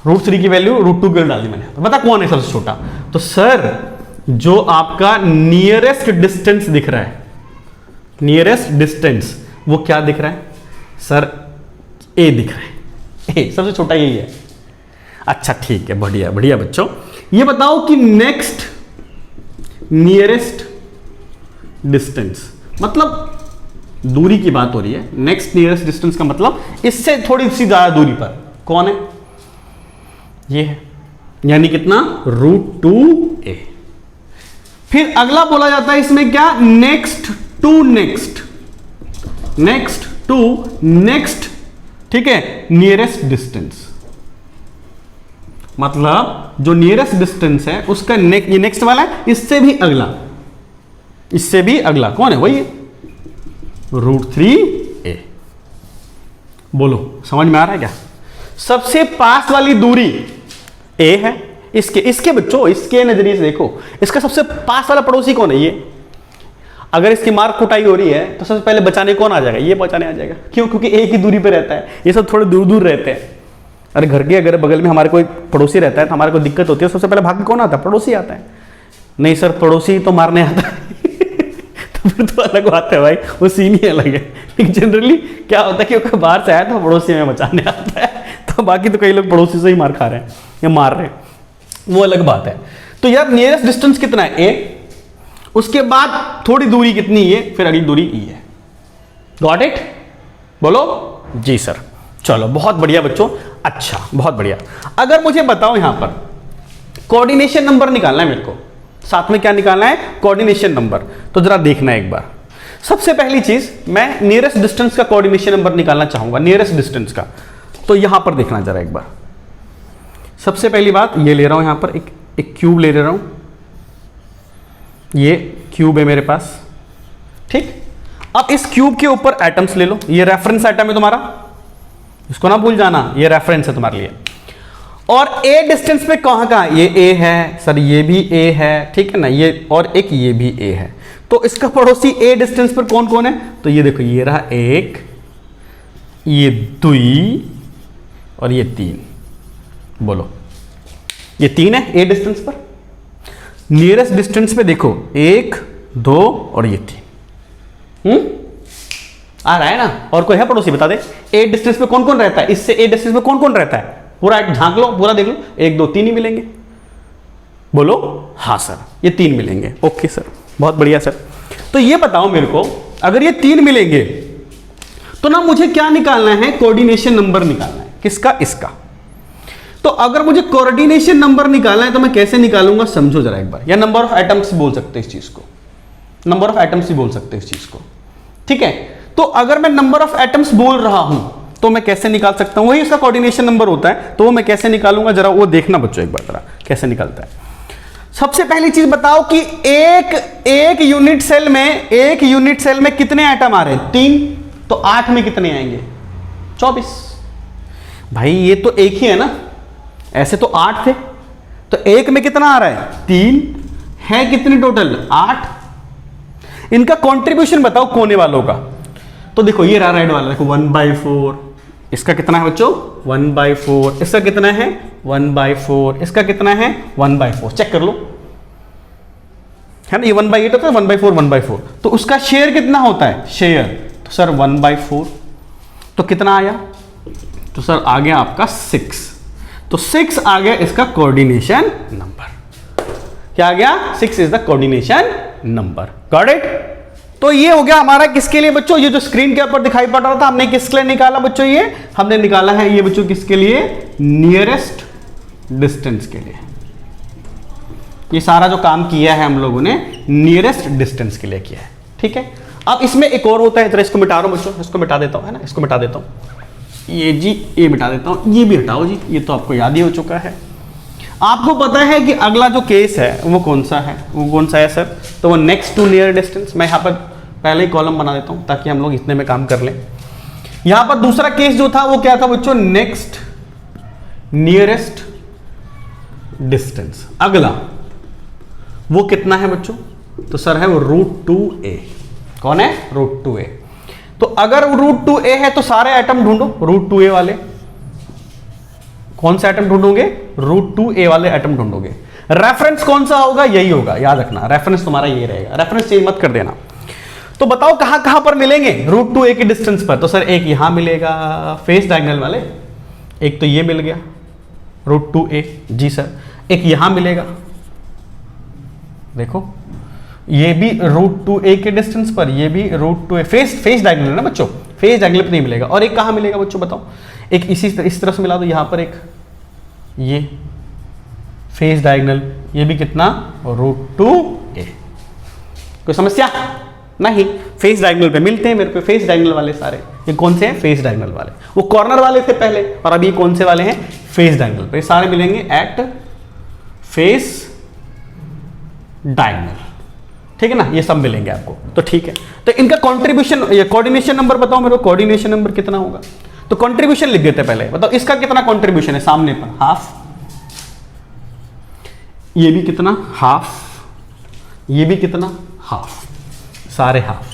√3 की वैल्यू √2 की डाल दी मैंने। तो बता कौन है सबसे छोटा? तो सर जो आपका नियरेस्ट डिस्टेंस दिख रहा है, नियरेस्ट डिस्टेंस, वो क्या दिख रहा है सर? a दिख रहा है, a सबसे छोटा यही है। अच्छा ठीक है, बढ़िया बढ़िया बच्चों। ये बताओ कि नेक्स्ट नियरेस्ट डिस्टेंस, मतलब दूरी की बात हो रही है, नेक्स्ट नियरेस्ट डिस्टेंस का मतलब इससे थोड़ी सी ज्यादा दूरी पर कौन है? ये है, यानी कितना, √2a। फिर अगला बोला जाता है इसमें क्या, next to next, next to next, ठीक है, नियरेस्ट डिस्टेंस। मतलब जो नियरेस्ट डिस्टेंस है उसका ये नेक्स्ट वाला है, इससे भी अगला, इससे भी अगला कौन है? वही है, √3a। बोलो समझ में आ रहा है क्या? सबसे पास वाली दूरी a है, इसके बच्चों, इसके नजरिए से देखो, इसका सबसे पास वाला पड़ोसी कौन है? ये। अगर इसकी मार कुटाई हो रही है तो सबसे पहले बचाने कौन आ जाएगा? ये बचाने आ जाएगा। क्यों? क्योंकि एक ही दूरी पे रहता है, ये सब थोड़े दूर दूर रहते हैं। अरे घर के अगर बगल में हमारे कोई पड़ोसी रहता है तो हमारे को दिक्कत होती है, सबसे पहले भाग के कौन आता है? पड़ोसी आता है। नहीं सर, पड़ोसी तो मारने आता है तो फिर तो अलग बात है भाई, वो सीन ही अलग है। लेकिन जनरली क्या होता है कि अगर बाहर से आया तो पड़ोसी में बचाने आता है, तो बाकी तो कई लोग पड़ोसी से ही मार खा रहे हैं या मार रहे हैं, वो अलग बात है। तो यार नियरेस्ट डिस्टेंस कितना है? a। उसके बाद थोड़ी दूरी कितनी है, फिर अगली दूरी e है। Got it? बोलो जी सर। चलो बहुत बढ़िया बच्चों। अच्छा बहुत बढ़िया। अगर मुझे बताओ यहां पर कोऑर्डिनेशन नंबर निकालना है मेरे को, साथ में क्या निकालना है? Coordination number. तो जरा देखना एक बार। सबसे पहली चीज मैं नियरेस्ट डिस्टेंस का कोऑर्डिनेशन नंबर निकालना चाहूंगा, नियरेस्ट डिस्टेंस का। तो यहां पर देखना जरा एक बार। सबसे पहली बात ये ले रहा हूं, यहां पर एक क्यूब ले रहा हूं, ये क्यूब है मेरे पास, ठीक। अब इस क्यूब के ऊपर एटम्स ले लो, ये रेफरेंस एटम है तुम्हारा, इसको ना भूल जाना, ये रेफरेंस है तुम्हारे लिए। और ए डिस्टेंस पे कहां कहां? ये ए है सर, ये भी ए है, ठीक है ना, ये और एक ये भी ए है। तो इसका पड़ोसी ए डिस्टेंस पर कौन कौन है? तो ये देखो, ये रहा एक, ये दुई और ये तीन। बोलो ये तीन है ए डिस्टेंस पर। नियरेस्ट डिस्टेंस पे देखो, एक, दो और ये तीन। आ रहा है ना? और कोई है पड़ोसी? बता दे ए डिस्टेंस पे कौन कौन रहता है, इससे ए डिस्टेंस पे कौन कौन रहता है? पूरा झांक लो, पूरा देख लो, एक, दो, तीन ही मिलेंगे। बोलो हाँ सर, ये तीन मिलेंगे। ओके सर, बहुत बढ़िया सर। तो ये बताओ मेरे को, अगर ये तीन मिलेंगे तो ना मुझे क्या निकालना है? कोऑर्डिनेशन नंबर निकालना है। किसका? इसका। तो अगर मुझे कोऑर्डिनेशन नंबर निकालना है तो मैं कैसे निकालूंगा, समझो जरा एक बार। या नंबर ऑफ एटम्स बोल सकते हैं इस चीज को, नंबर ऑफ एटम्स ही बोल सकते हैं इस चीज को, ठीक है। तो अगर मैं नंबर ऑफ एटम्स बोल रहा हूं तो मैं कैसे निकाल सकता हूं, वही इसका कोऑर्डिनेशन नंबर होता है, तो वो मैं कैसे निकालूंगा जरा वो देखना बच्चों एक बार जरा कैसे निकलता है। सबसे पहली चीज बताओ कि एक यूनिट सेल में कितने एटम आ रहे हैं, 3, तो 8 में कितने आएंगे, 24। भाई ये तो एक ही है ना, ऐसे तो 8 थे, तो एक में कितना आ रहा है, 3 है, कितनी टोटल 8। इनका कंट्रीब्यूशन बताओ कोने वालों का, तो देखो ये रहा राइट वाला, देखो 1/4, इसका कितना है बच्चों 1/4, इसका कितना है 1/4, इसका कितना है 1/4, चेक कर लो, है ना, ये 1/8 होता है, 1/4 1/4, तो उसका शेयर कितना होता है, शेयर, तो सर 1/4, तो कितना आया, तो सर आ गया आपका 6, तो 6 आ गया इसका कोऑर्डिनेशन नंबर, क्या आ गया, 6 is the coordination number, got it. तो ये हो गया हमारा किसके लिए बच्चों, ये जो स्क्रीन के ऊपर दिखाई पड़ रहा था हमने किसके लिए निकाला बच्चों, ये हमने निकाला है ये बच्चों किसके लिए, नियरेस्ट डिस्टेंस के लिए। ये सारा जो काम किया है हम लोगों ने नियरेस्ट डिस्टेंस के लिए किया है, ठीक है। अब इसमें एक और होता है, जरा इसको मिटा रहा हूं बच्चों, इसको मिटा देता हूं, है ना, इसको मिटा देता हूं, ये जी ये मिटा देता हूं, ये भी हटाओ जी, ये तो आपको याद ही हो चुका है। आपको पता है कि अगला जो केस है वो कौन सा है, वो कौन सा है सर, तो वो नेक्स्ट टू नियर डिस्टेंस। मैं यहां पर पहले ही कॉलम बना देता हूं ताकि हम लोग इतने में काम कर लें। यहां पर दूसरा केस जो था वो क्या था बच्चों, नेक्स्ट नियरेस्ट डिस्टेंस। अगला वो कितना है बच्चों, तो सर है वो √2a। कौन है, √2a। तो अगर √2a है तो सारे एटम ढूंढो √2a वाले, कौन से एटम ढूंढोगे, √2a वाले एटम ढूंढोगे। रेफरेंस कौन सा होगा, यही होगा, याद रखना, रेफरेंस तुम्हारा ये रहेगा, रेफरेंस चेंज मत कर देना। तो बताओ कहां कहां पर मिलेंगे √2a के डिस्टेंस पर, तो सर एक यहां मिलेगा फेस डायगोनल वाले, एक तो ये मिल गया √2a जी सर, एक यहां मिलेगा, देखो ये भी √2a के डिस्टेंस पर, ये भी √2a, फेस डायगोनल है ना बच्चों, फेस डायगोनल पर नहीं मिलेगा। और एक कहां मिलेगा बच्चों बताओ, एक इस तरह से मिला दो, यहां पर एक ये फेस डायगोनल, ये भी कितना √2a। कोई समस्या नहीं, फेस डायगोनल पे मिलते हैं मेरे को, फेस डायगोनल वाले सारे, ये कौन से हैं, फेस डायगोनल वाले, वो कॉर्नर वाले थे पहले, और अभी कौन से वाले हैं, फेस डायगोनल पे, सारे मिलेंगे एट फेस डायगोनल, ठीक है ना, ये सब मिलेंगे आपको, तो ठीक है। तो इनका कंट्रीब्यूशन, ये कोऑर्डिनेशन नंबर बताओ मेरे को, कोऑर्डिनेशन नंबर कितना होगा, तो कंट्रीब्यूशन लिख देते पहले, बताओ इसका कितना कंट्रीब्यूशन है, सामने पर हाफ, ये भी कितना हाफ, ये भी कितना हाफ, सारे हाफ।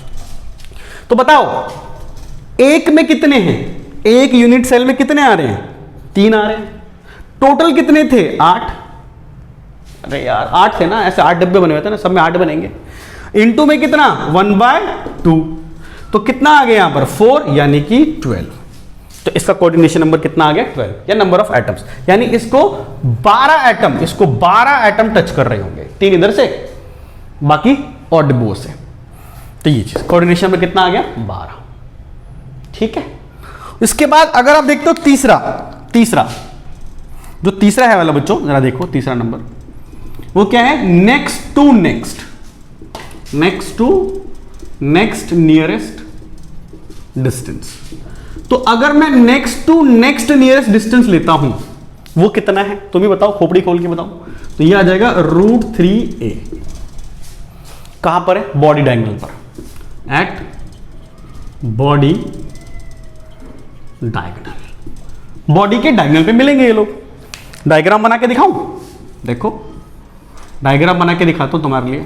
तो बताओ एक में कितने हैं, एक यूनिट सेल में कितने आ रहे हैं, 3 आ रहे हैं, टोटल कितने थे 8, अरे यार 8 थे ना, ऐसे 8 डब्बे बने हुए थे ना, सब में 8 बनेंगे, इनटू में कितना 1/2, तो कितना आ गया यहां पर 4 यानी कि 12। तो इसका कोऑर्डिनेशन नंबर कितना आ गया 12, या नंबर ऑफ एटम्स, यानी इसको 12 एटम टच कर रहे होंगे, 3 इधर से बाकी और डिब्बों से, तो ये चीज कोऑर्डिनेशन नंबर कितना आ गया 12, ठीक है। इसके बाद अगर आप देखते हो तीसरा जो तीसरा है वाला बच्चों, जरा देखो तीसरा नंबर वो क्या है, next to next nearest distance. तो अगर मैं next to next nearest distance लेता हूं वो कितना है, तुम ही बताओ, खोपड़ी खोल के बताओ, तो ये आ जाएगा √3a। कहां पर है, बॉडी डायगोनल पर, एट बॉडी डायगोनल, बॉडी के डायगोनल पे मिलेंगे ये लोग। डायग्राम बना के दिखाऊं, देखो डायग्राम बना के दिखाता हूं तुम्हारे लिए,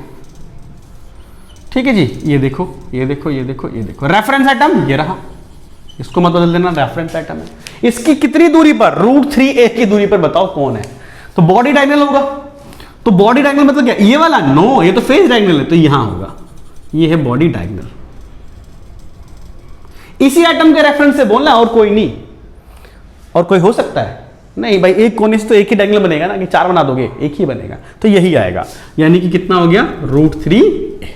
ठीक है जी, ये देखो ये देखो ये देखो ये देखो, रेफरेंस एटम ये रहा, इसको मत बदल देना, रेफरेंस एटम है, इसकी कितनी दूरी पर, √3a की दूरी पर बताओ कौन है, तो बॉडी डायगोनल होगा। तो बॉडी डायगोनल मतलब क्या, ये वाला, नो ये तो फेस डायगोनल है, तो यहां होगा, ये है बॉडी डायगोनल, इसी एटम के रेफरेंस से बोलना, और कोई नहीं, और कोई हो सकता है नहीं भाई, एक कोने से तो एक ही डायगोनल बनेगा ना, कि 4 बना दोगे, एक ही बनेगा, तो यही आएगा, यानी कि कितना हो गया √3a,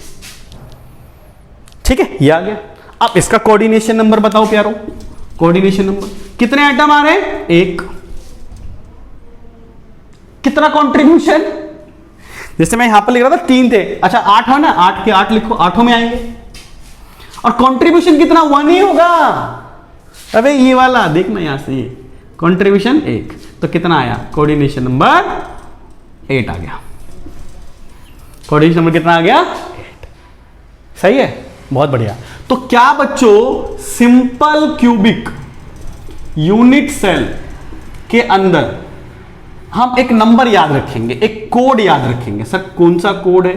ठीक है, ये आ गया। अब इसका कोऑर्डिनेशन नंबर बताओ प्यारो, कोऑर्डिनेशन नंबर कितने एटम आ रहे हैं, 1, कितना कंट्रीब्यूशन, जैसे मैं यहां पर लिख रहा था 3 थे, अच्छा 8 है ना, 8 के 8 लिखो, 8 में आएंगे, और कंट्रीब्यूशन कितना 1 ही होगा, अबे ये वाला देखना यहां से, ये कंट्रीब्यूशन 1, तो कितना आया, कोऑर्डिनेशन नंबर 8 आ गया। कोऑर्डिनेशन नंबर कितना आ गया, 8। सही है, बहुत बढ़िया। तो क्या बच्चों, सिंपल क्यूबिक यूनिट सेल के अंदर हम एक नंबर याद रखेंगे, एक कोड याद रखेंगे। सर कौन सा कोड है?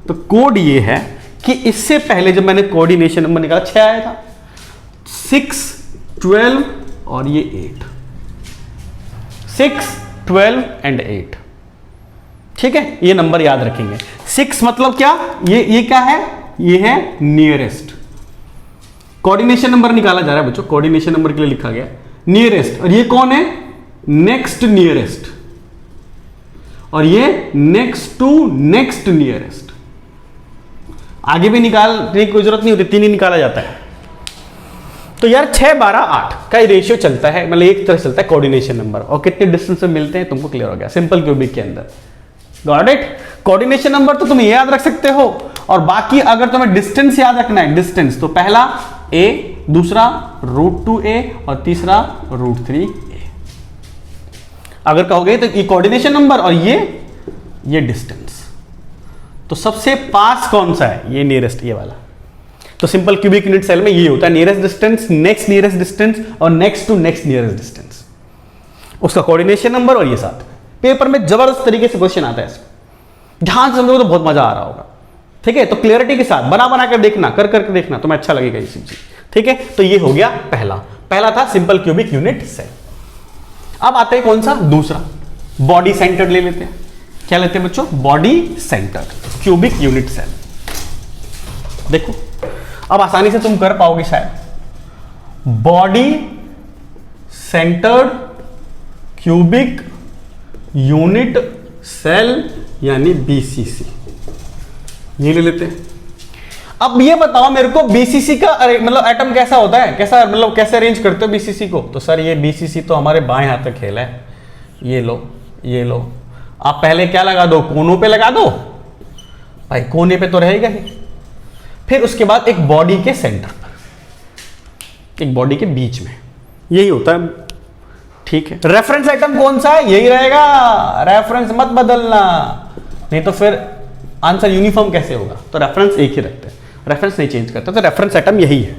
तो कोड ये है कि इससे पहले जब मैंने कोऑर्डिनेशन नंबर निकाला 6 आया था, 6, 12 और ये 8, 6, 12 एंड 8। ठीक है, ये नंबर याद रखेंगे। 6 मतलब क्या, ये क्या है, ये है नियरेस्ट। कोऑर्डिनेशन नंबर निकाला जा रहा है बच्चों, कोऑर्डिनेशन नंबर के लिए लिखा गया नियरेस्ट, और ये कौन है, नेक्स्ट नियरेस्ट, और ये नेक्स्ट टू नेक्स्ट नियरेस्ट। आगे भी निकालने की कोई जरूरत नहीं होती, 3 ही निकाला जाता है। तो यार 6, 12, 8 का रेशियो चलता है, मतलब एक तरह चलता है कोऑर्डिनेशन नंबर, और कितने डिस्टेंस से मिलते हैं तुमको क्लियर हो गया सिंपल क्यूबिक के अंदर। Got it? कोऑर्डिनेशन नंबर तो तुम ये याद रख सकते हो, और बाकी अगर तुम्हें डिस्टेंस याद रखना है, डिस्टेंस तो पहला a, दूसरा √2a और तीसरा √3a। अगर कहोगे तो ये कोऑर्डिनेशन नंबर और ये डिस्टेंस। तो सबसे पास कौन सा है, ये नियरेस्ट, ये वाला। तो सिंपल क्यूबिक यूनिट सेल में ये होता है nearest distance, next nearest distance और next to next nearest distance, उसका कोऑर्डिनेशन नंबर और ये साथ। पेपर में जबरदस्त तरीके से क्वेश्चन आता है इसमें, ध्यान से समझोगे तो बहुत मजा आ रहा होगा। ठीक है, तो क्लियरिटी के साथ बना कर देखना, कर करके देखना, तुम्हें अच्छा लगेगा ये चीज। ठीक है, तो ये हो गया पहला था सिंपल क्यूबिक यूनिट सेल। अब आते हैं कौन सा, दूसरा, बॉडी सेंटर्ड ले लेते हैं। क्या लेते हैं बच्चों, body centred cubic unit cell. देखो अब आसानी से तुम कर पाओगे शायद। Body centred cubic unit cell यानी बीसीसी, ये ले लेते हैं। अब ये बताओ मेरे को बीसीसी का मतलब एटम कैसा होता है, कैसा मतलब कैसे अरेंज करते हो बीसीसी को? तो सर ये बीसीसी तो हमारे बाएं हाथ तक खेल है। ये लो आप पहले क्या लगा दो, कोनों पे लगा दो भाई, कोने पे तो रहेगा ही। फिर उसके बाद एक बॉडी के सेंटर पर, एक बॉडी के बीच में, यही होता है। ठीक है, रेफरेंस एटम कौन सा है, यही रहेगा, रेफरेंस मत बदलना, नहीं तो फिर आंसर यूनिफॉर्म कैसे होगा। तो रेफरेंस एक ही रखते हैं, रेफरेंस नहीं चेंज करते, तो रेफरेंस एटम यही है।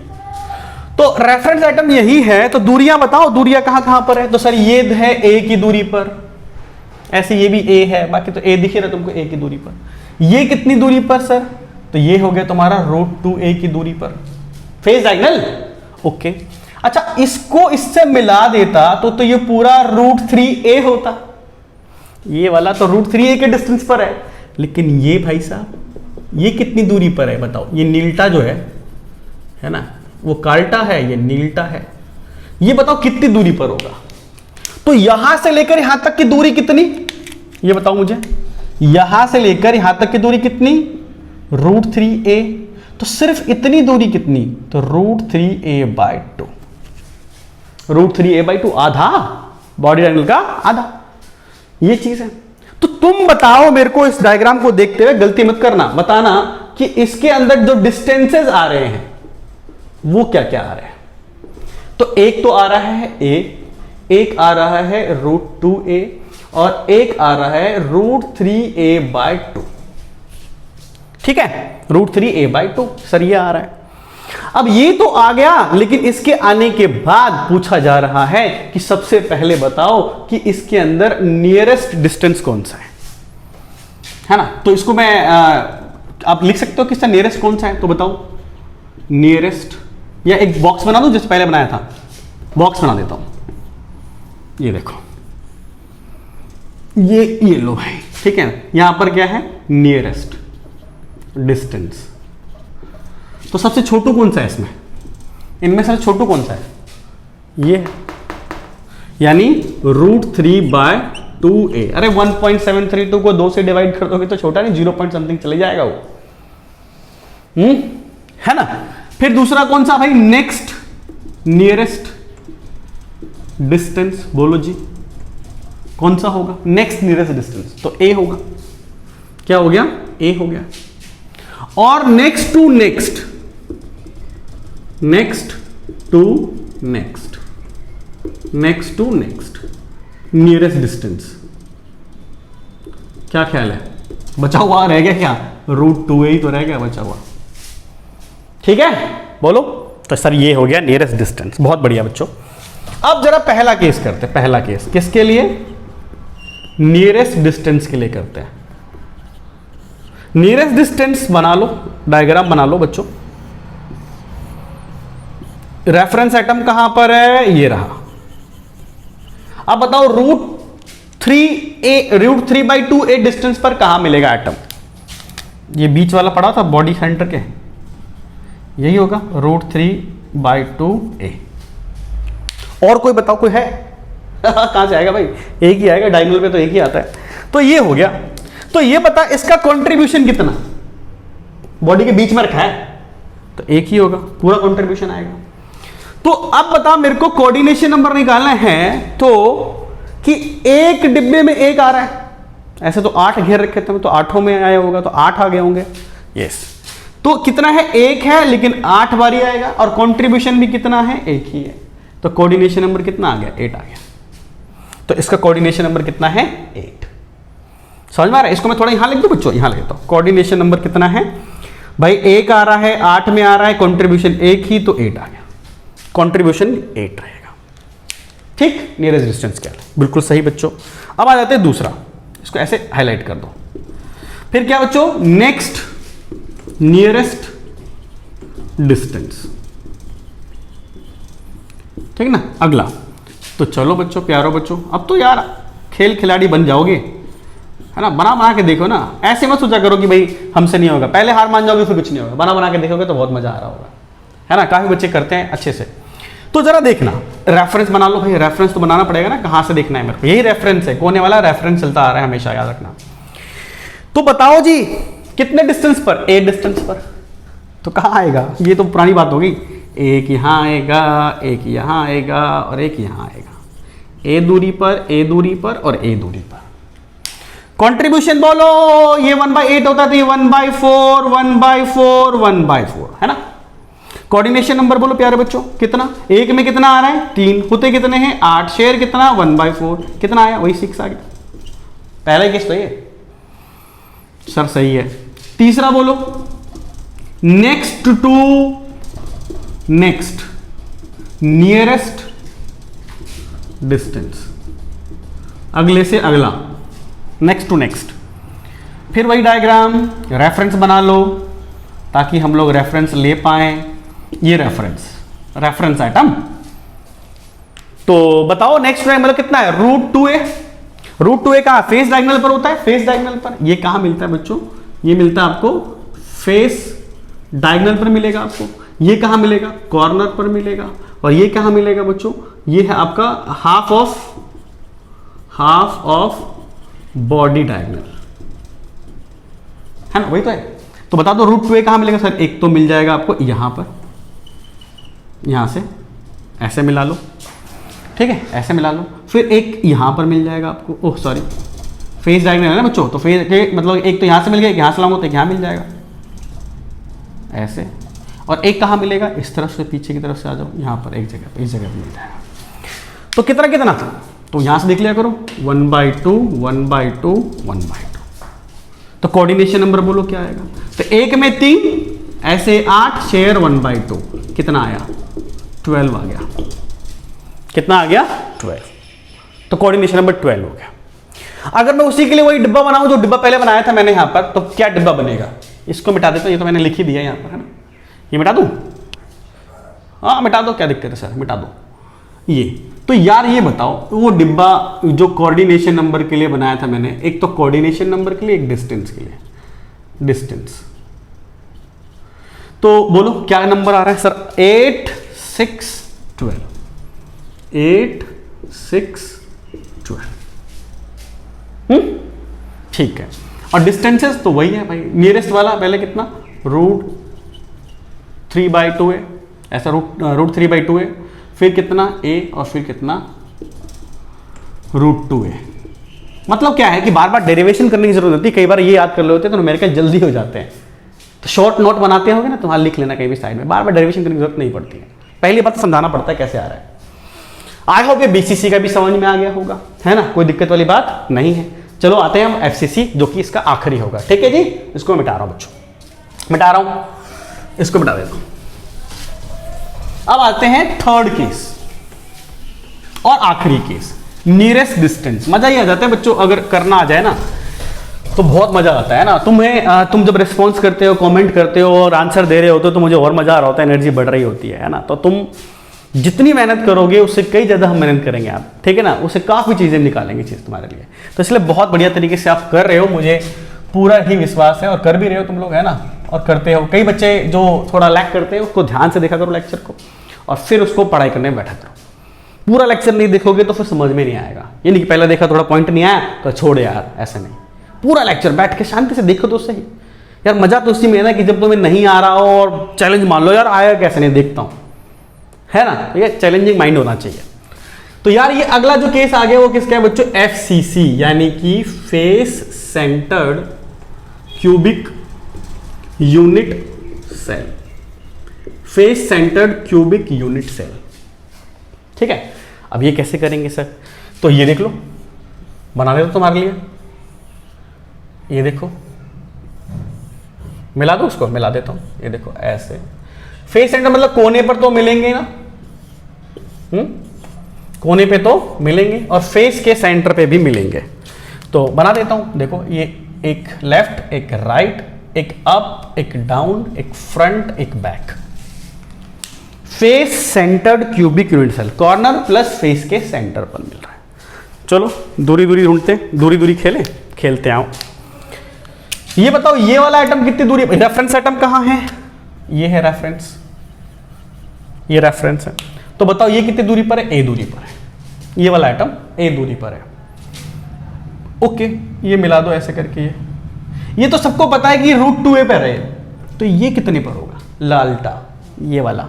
तो रेफरेंस एटम यही है, तो दूरियां बताओ, दूरियां कहां पर है? तो सर ये है ए की दूरी पर, ऐसे ये भी ए है, बाकी तो ए दिख रहा तुमको ए की दूरी पर। ये कितनी दूरी पर सर? तो ये हो गया तुम्हारा √2a की दूरी पर, फेज डायगोनल। ओके, अच्छा इसको इससे मिला देता तो ये पूरा √3a होता, ये वाला तो √3a के डिस्टेंस पर है। लेकिन ये भाई साहब ये कितनी दूरी पर है बताओ? ये नील्टा जो है ना, वो कार्टा है, ये नील्टा है, ये बताओ कितनी दूरी पर होगा? तो यहां से लेकर यहां तक की दूरी कितनी, ये बताओ मुझे। यहां से लेकर यहां तक की दूरी कितनी, √3a, तो सिर्फ इतनी दूरी कितनी, तो √3a/2, √3a/2 आधा, बॉडी डायगोनल का आधा, ये चीज है। तो तुम बताओ मेरे को, इस डायग्राम को देखते हुए गलती मत करना, बताना कि इसके अंदर जो डिस्टेंसेस आ रहे हैं वो क्या क्या आ रहे हैं। तो एक तो आ रहा है a, एक आ रहा है √2a और एक आ रहा है √3a/2। ठीक है, √3a/2 सर ये आ रहा है। अब ये तो आ गया, लेकिन इसके आने के बाद पूछा जा रहा है कि सबसे पहले बताओ कि इसके अंदर नियरेस्ट डिस्टेंस कौन सा है ना। तो इसको मैं आप लिख सकते हो कि इसका नियरेस्ट कौन सा है, तो बताओ नियरेस्ट, या एक बॉक्स बना दो जैसे पहले बनाया था, बॉक्स बना देता हूं। ये देखो, ये लो भाई, ठीक है, यहां पर क्या है, नियरेस्ट डिस्टेंस। तो सबसे छोटू कौन सा है इसमें, इनमें से छोटू कौन सा है, ये है, यानी √3/2a। अरे 1.732 को 2 से डिवाइड कर दोगे तो छोटा नहीं, 0 पॉइंट समथिंग चले जाएगा वो, है ना। फिर दूसरा कौन सा भाई, नेक्स्ट नियरेस्ट डिस्टेंस, बोलो जी कौन सा होगा, नेक्स्ट नियरेस्ट डिस्टेंस, तो a होगा। क्या हो गया, a हो गया। और next to next, next to next, next to next, nearest distance. क्या ख्याल है, बचा हुआ रह गया क्या? √2a ही तो रह गया बचा हुआ। ठीक है, बोलो। तो सर ये हो गया नियरेस्ट डिस्टेंस। बहुत बढ़िया बच्चों। अब जरा पहला केस करते हैं। पहला केस किसके लिए? नियरेस्ट डिस्टेंस के लिए करते हैं। नियरेस्ट डिस्टेंस बना लो, डायग्राम बना लो बच्चों। रेफरेंस एटम कहां पर है? ये रहा। अब बताओ √3/2a डिस्टेंस पर कहां मिलेगा एटम? ये बीच वाला पड़ा था बॉडी सेंटर के, यही होगा √3/2a। और कोई बताओ, कोई है? कहां से आएगा भाई? एक ही आएगा, डायगोनल पे तो एक ही आता है। तो ये हो गया। तो ये बता इसका कंट्रीब्यूशन कितना? बॉडी के बीच में रखा है तो एक ही होगा, पूरा कंट्रीब्यूशन आएगा। तो अब बता मेरे को कोऑर्डिनेशन नंबर निकालना है, तो कि एक डिब्बे में एक आ रहा है, ऐसे तो 8 घेर रखे थे, तो 8 में आया होगा, तो 8 आ गए होंगे। यस। तो कितना है? 1 है, लेकिन 8 बारी आएगा, और कंट्रीब्यूशन भी कितना है? 1 ही है। तो कोऑर्डिनेशन नंबर कितना आ गया? 8 आ गया। तो इसका कोऑर्डिनेशन नंबर कितना है? 8। समझ में आ रहा है? इसको मैं थोड़ा यहां लिख दूं बच्चों, यहां लिख देता हूं। कोऑर्डिनेशन नंबर कितना है भाई? 1 आ रहा है, 8 में आ रहा है, कंट्रीब्यूशन 1 ही, तो 8 आ गया। कंट्रीब्यूशन 8 रहेगा। ठीक, नियरेस्ट डिस्टेंस क्या है? बिल्कुल सही बच्चों। अब आ जाते हैं दूसरा, इसको ऐसे हाईलाइट कर दो। फिर क्या बच्चों? Next nearest distance. ठीक ना, अगला। तो चलो बच्चों, प्यारो बच्चों, अब तो यार खेल खिलाड़ी बन जाओगे, है ना? बना बना के देखो ना, ऐसे मत सोचा करो कि भाई हमसे नहीं होगा, पहले हार मान जाओगे फिर कुछ नहीं होगा। बना बना के देखोगे तो बहुत मजा आ रहा होगा, है ना? काफी बच्चे करते हैं अच्छे से। तो जरा देखना, रेफरेंस बना लो भाई। रेफरेंस तो बनाना पड़ेगा ना, कहां से देखना है मेरे को? यही रेफरेंस है, कोने वाला रेफरेंस चलता आ रहा है हमेशा, याद रखना। तो बताओ जी कितने डिस्टेंस पर? ए डिस्टेंस पर। तो कहां आएगा? ये तो पुरानी बात होगी। एक यहां आएगा, एक यहां आएगा, और एक यहां आएगा। ए दूरी पर, ए दूरी पर, और ए दूरी पर। कंट्रीब्यूशन बोलो। ये 1/8 होता है, तो ये 1/4, 1/4, 1/4, है ना? कोऑर्डिनेशन नंबर बोलो प्यारे बच्चों, कितना? एक में कितना आ रहा है? 3। होते कितने हैं? 8। शेयर कितना? 1/4। कितना आया? वही 6 आ गया। पहला केस तो ये सर सही है। तीसरा बोलो, next to next nearest distance. अगले से अगला, नेक्स्ट टू नेक्स्ट। फिर वही डायग्राम, रेफरेंस बना लो ताकि हम लोग रेफरेंस ले पाए। ये रेफरेंस आइटम। तो बताओ नेक्स्ट मतलब कितना है? √2a। √2a कहां? फेस डायगोनल पर होता है, फेस डायगोनल पर। ये कहां मिलता है बच्चों? ये मिलता है आपको फेस डायगोनल पर मिलेगा आपको। ये कहां मिलेगा? कॉर्नर पर मिलेगा। और ये कहां मिलेगा बच्चों? ये है आपका हाफ ऑफ बॉडी डायगोनल, है ना? वही तो है। तो बता दो √2a कहां मिलेगा सर? एक तो मिल जाएगा आपको यहां पर, यहां से ऐसे मिला लो, ठीक है? ऐसे मिला लो। फिर एक यहां पर मिल जाएगा आपको। ओह सॉरी, फेस डायगोनल है ना बच्चों, तो फेस के मतलब एक तो यहां से मिल गया, एक यहां से लाऊंगा तो एक यहां मिल जाएगा ऐसे। और एक कहां मिलेगा? इस तरफ से, पीछे की तरफ से आ जाओ, यहां पर एक जगह, इस जगह पर मिल जाएगा। तो कितना कितना था? तो यहां से देख लिया करो, 1/2, 1/2, 1/2। तो कोऑर्डिनेशन नंबर बोलो क्या आएगा? तो एक में 3, ऐसे 8, शेयर 1/2, कितना आया? 12 आ गया। कितना आ गया? 12। तो कोऑर्डिनेशन नंबर 12 हो गया। अगर मैं उसी के लिए वही डिब्बा बनाऊं जो डिब्बा पहले बनाया था मैंने यहां पर, तो क्या डिब्बा बनेगा? इसको मिटा देता हूं, ये तो मैंने लिख ही दिया यहां पर, है ना? ये मिटा दूं? हाँ मिटा दो, क्या दिक्कत है सर, मिटा दो ये। तो यार ये बताओ, वो डिब्बा जो कोऑर्डिनेशन नंबर के लिए बनाया था मैंने, एक तो कोऑर्डिनेशन नंबर के लिए, एक डिस्टेंस के लिए। डिस्टेंस तो बोलो क्या नंबर आ रहा है सर? 8, 6, 12। 8, 6, 12। ठीक है। और डिस्टेंसेस तो वही है भाई, नियरेस्ट वाला पहले कितना? √3/2 है, ऐसा √3/2 है। फिर कितना? a, और फिर कितना? √2a। मतलब क्या है कि बार बार डेरिवेशन करने की जरूरत होती है। कई बार ये याद कर ले होते हैं तो न्यूमेरिकल जल्दी हो जाते हैं। तो शॉर्ट नोट बनाते होगे ना, तो वहां लिख लेना कहीं भी साइड में, बार बार डेरिवेशन करने की जरूरत नहीं पड़ती है। पहली बात समझाना पड़ता है कैसे आ रहा है। आई होप ये बीसीसी का भी समझ में आ गया होगा, है ना, कोई दिक्कत वाली बात नहीं है। चलो आते हैं हम एफसीसी, जो कि इसका आखिरी होगा। ठीक है जी, इसको मिटा रहा हूं बच्चों, मिटा रहा हूं, इसको मिटा देता हूं। अब आते हैं थर्ड केस और आखिरी केस, नियरेस्ट डिस्टेंस। मजा ही आ जाता है बच्चों, अगर करना आ जाए ना तो बहुत मजा आता है ना। तुम जब रिस्पॉन्स करते हो, कमेंट करते हो और आंसर दे रहे होते हो तो मुझे और मजा आ रहा होता है, एनर्जी बढ़ रही होती है ना। तो तुम जितनी मेहनत करोगे उससे कई ज़्यादा हम मेहनत करेंगे आप, ठीक है ना, उससे काफ़ी चीज़ें निकालेंगे चीज़ तुम्हारे लिए। तो इसलिए बहुत बढ़िया तरीके से आप कर रहे हो, मुझे पूरा ही विश्वास है, और कर भी रहे हो तुम लोग, है ना, और करते हो। कई बच्चे जो थोड़ा लैक करते हैं उसको ध्यान से देखा करो लेक्चर को, और फिर उसको पढ़ाई करने में बैठा करो। पूरा लेक्चर नहीं देखोगे तो फिर समझ में नहीं आएगा। ये नहीं कि पहले देखा थोड़ा पॉइंट नहीं आया तो छोड़ यार, ऐसा नहीं। पूरा लेक्चर बैठ के शांति से देखो तो सही यार। मजा तो उसी में है ना कि जब तुम्हें नहीं आ रहा हो और चैलेंज मान लो यार, आया कैसे नहीं देखता हूं, है ना। तो ये चैलेंजिंग माइंड होना चाहिए। तो यार ये अगला जो केस आ गया वो किसका है बच्चों? एफसीसी, यानी कि face centred cubic unit cell. Face centred cubic unit cell, ठीक है। अब ये कैसे करेंगे सर? तो ये देख लो, बना देता तुम्हारे लिए। ये देखो, मिला दो उसको, मिला देता हूं। ये देखो ऐसे फेस सेंटर मतलब कोने पर तो मिलेंगे ना, कोने पे तो मिलेंगे और फेस के सेंटर पे भी मिलेंगे। तो बना देता हूं, देखो ये एक लेफ्ट, एक राइट, एक अप, एक डाउन, एक फ्रंट, एक back. Face centred cubic unit cell, corner plus face के सेंटर पर मिल रहा है। चलो दूरी दूरी ढूंढते हैं, दूरी दूरी खेलते आओ। ये बताओ ये वाला आइटम कितनी दूरी, रेफरेंस आइटम कहां है? ये है रेफरेंस, ये रेफरेंस है। तो बताओ ये कितनी दूरी पर है? ए दूरी पर है। ये वाला आइटम ए दूरी पर है। ओके, ये मिला दो ऐसे करके। ये तो सबको पता है कि √2a पर है, तो ये कितने पर होगा? लालटा ये वाला।